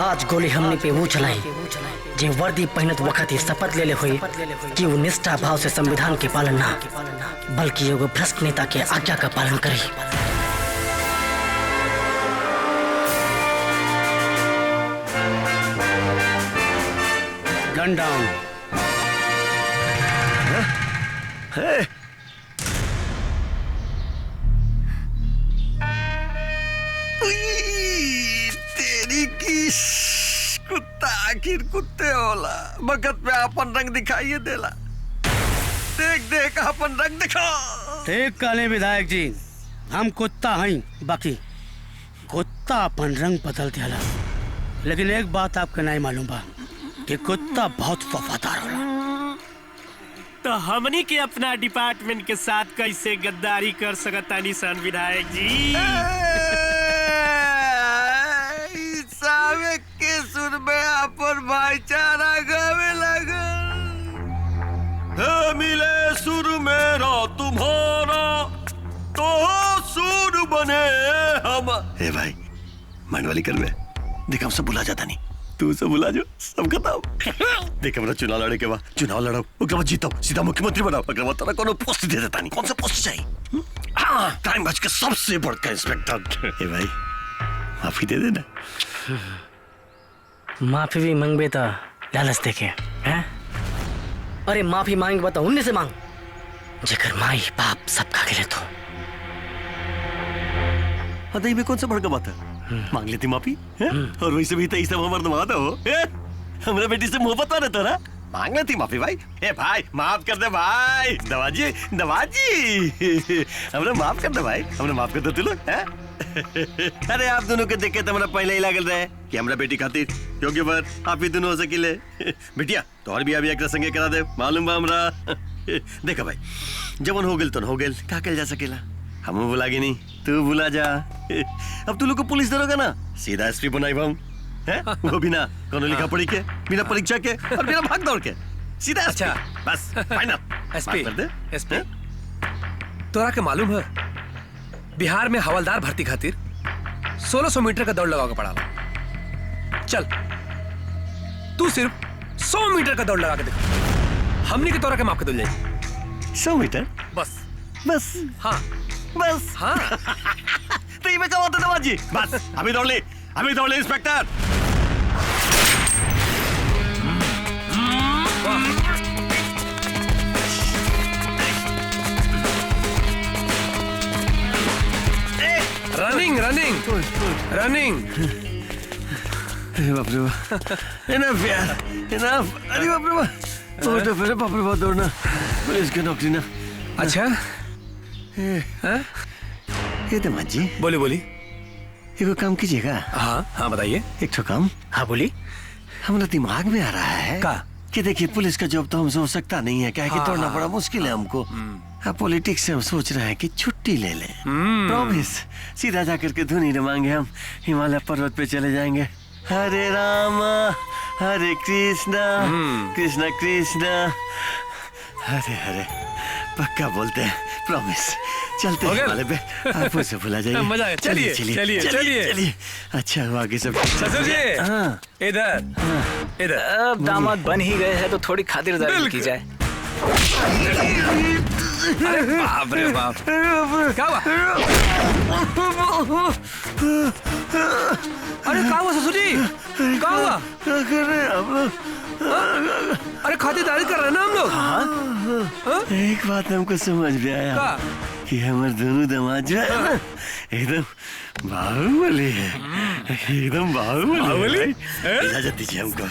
आज गोली हमने पे वो चलाई जे वर्दी पहनत वक्त ही शपथ ले हुई कि वो निष्ठा भाव से संविधान के पालन ना बल्कि एगो भ्रष्ट नेता के आज्ञा का पालन करी। गन डाउन। तेरी की कुत्ता आखिर कुत्ते होला, बखत पे अपन रंग दिखाइए देला। देख अपन रंग दिखा। ठीक कहले विधायक जी, हम कुत्ता हई, बाकी कुत्ता अपन रंग बदल दिया। लेकिन एक बात आपके नहीं मालूम बा कि कुत्ता बहुत वफादार होला। तो हमनी के अपना डिपार्टमेंट के साथ कैसे गद्दारी कर सकता निशान विधायक जी? के सुर में अपन भाईचारा गावे लगा। मिले सुर मेरा तुम्हारा तो सुर बने हम। ए भाई मनवाली कर में देख, हम सब बुला जाता नहीं, तू सब बुला जो, सब खत्म। देख हमरा चुनाव लड़े के बाद चुनाव लड़ाओ, ओकरा बाद जीतो, सीधा मुख्यमंत्री बनाओ, ओकरा बाद तोरा कोनो पोस्ट दे देता नहीं। कौन सा पोस्ट चाहिए? हाँ, क्राइम ब्रांच के सबसे बड़का इंस्पेक्टर। ए भाई माफी दे देना। माफी भी मांगबे तो लालच देखे हैं? अरे माफी मांग बता उन्हें से मांग जेकर माई बाप सब खा गए तो। अदई में कौन सा बड़का बात है? मांग लेती माफी है? और वैसे भी तो सब हमार नवादा हो, हमरा बेटी से मोहब्बत आ रहा मांग लेती माफी भाई। ए भाई माफ कर दे भाई। दवाजी हमने माफ कर दे भाई, हमने माफ कर दे तू लोग हैं? अरे आप दोनों के देख के तो हमरा पहले ही लागल रहे कि हमरा बेटी खातिर क्योंकि बर आप ही दोनों हो सकिले। बिटिया तोहर भी अभी एक संगे करा दे, मालूम बा हमरा। देखा भाई जवन हो गेल तो हो गेल, का कल जा सकेला। हम बुला के नहीं, तू बुला जा। अब तू लोग को पुलिस दरोगा ना, सीधा एसपी बनाई हम हैं? वो बिना कोनो लिखा पढ़ी के, बिना परीक्षा के और बिना भाग दौड़ के सीधा। अच्छा बस फाइनल एसपी कर दे। एसपी तोरा के मालूम है बिहार में हवलदार भर्ती खातिर 1600 मीटर का दौड़ लगाओ पड़ा। चल तू सिर्फ 100 मीटर का दौड़ लगा के देख, हमने के तोरा के माफ कर दे जाए। 100 मीटर बस बस हाँ बस हाँ। तो ये में क्या होता दवाजी? बस अभी दौड़ ले इंस्पेक्टर। Running running running. बाप रे बाप, इनफ यार इनफ। अरे बाप रे बाप, बहुत फिर बाप रे बाप दौड़ना, पुलिस की नौकरी ना। अच्छा ये तो जी बोली बोली एगो काम कीजिएगा। हाँ हाँ बताइए। एक ठो काम। हाँ बोली। हमारा दिमाग में आ रहा है का कि देखिए पुलिस का जॉब तो हम सोच सकता नहीं है, क्या है कि तोड़ना बड़ा मुश्किल है हमको। अब पॉलिटिक्स से हम सोच रहे हैं कि छुट्टी ले लें। प्रॉमिस सीधा जाकर के धुनी रमाएंगे, हम हिमालय पर्वत पे चले जाएंगे। हरे रामा हरे कृष्णा कृष्णा कृष्णा हरे हरे। पक्का बोलते हैं, प्रॉमिस। चलते हैं हिमालय पे, आप उसे भुला जाइए। मजा आया। चलिए चलिए चलिए। अच्छा हुआ कि सब। ससुर जी हाँ इधर इधर। अब दामाद बन ही गए हैं तो थोड़ी खातिरदारी की जाए। अरे बाप रे बाप, क्या हुआ? अरे क्या हुआ ससुर जी, क्या हुआ? कर रहे हैं आप लोग? अरे खातिरदारी कर रहे हैं ना हम लोग। एक बात हमको समझ में आया कि हमारे दोनों दामाद जो है ना एकदम बाहुबली है, एकदम बाहुबली। इजाजत दीजिए हमको।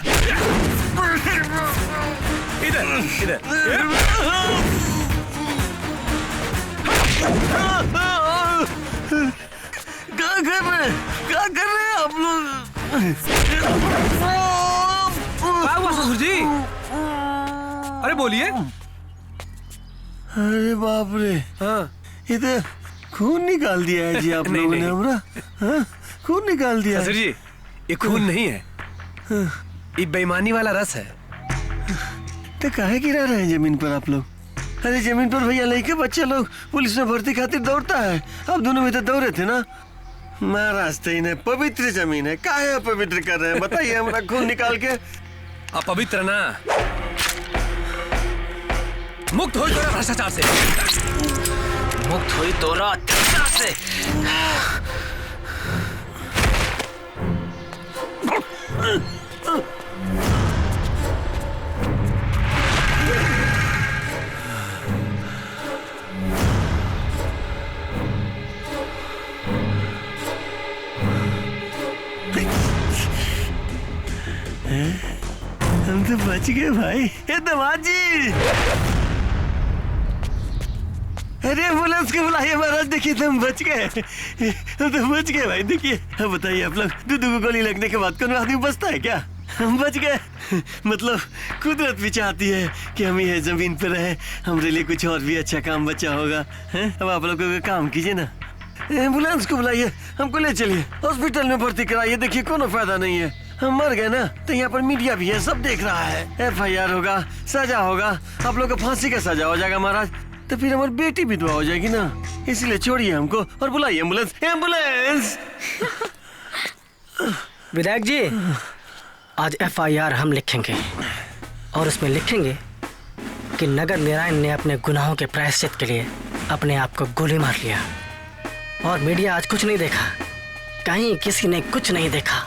इधर इधर। क्या कर रहे हैं आप लोग? क्या हुआ ससुर जी? अरे बोलिए। अरे बाप रे, हाँ ये तो खून निकाल दिया है जी आप लोगों ने हमरा। हाँ खून निकाल दिया। ससुर जी ये खून नहीं है, ये बेईमानी वाला रस है। तो काहे गिरा रहे हैं जमीन पर आप लोग? अरे जमीन पर भैया लेके बच्चे लोग पुलिस में भर्ती खातिर दौड़ता है, अब दोनों में तो दौड़े थे ना। महाराज तो इन्हें पवित्र जमीन है, काहे अपवित्र कर रहे हैं बताइए हमारा खून निकाल के। अपवित्र ना, मुक्त हुई तोरा भ्रष्टाचार से, मुक्त हुई तोरा अत्याचार से। हम तो बच गए भाई। ये दामाद जी, अरे एम्बुलेंस को बुलाइए महाराज, देखिए हम बच गए, हम तो बच गए भाई। देखिए अब बताइए आप लोग, दूधू को गोली लगने के बाद कौन आदमी बचता है क्या? हम बच गए। मतलब कुदरत भी चाहती है कि हम ये जमीन पर रहे, हमारे लिए कुछ और भी अच्छा काम बचा होगा। अब आप लोगों का काम कीजिए ना, एम्बुलेंस को बुलाइए, हमको ले चलिए हॉस्पिटल में भर्ती कराइए। देखिए कोनो फायदा नहीं है, हम मर गए ना तो यहाँ पर मीडिया भी है, सब देख रहा है। FIR होगा, सजा होगा, आप लोग को फांसी का सजा हो जाएगा महाराज, तो फिर हमारी बेटी विधवा हो जाएगी ना। इसलिए छोड़िए हमको और बुलाइए एम्बुलेंस। एम्बुलेंस। विधायक जी आज FIR हम लिखेंगे और उसमें लिखेंगे कि नगर नारायण ने अपने गुनाहों के प्रायश्चित के लिए अपने आप को गोली मार लिया। और मीडिया आज कुछ नहीं देखा, कहीं किसी ने कुछ नहीं देखा।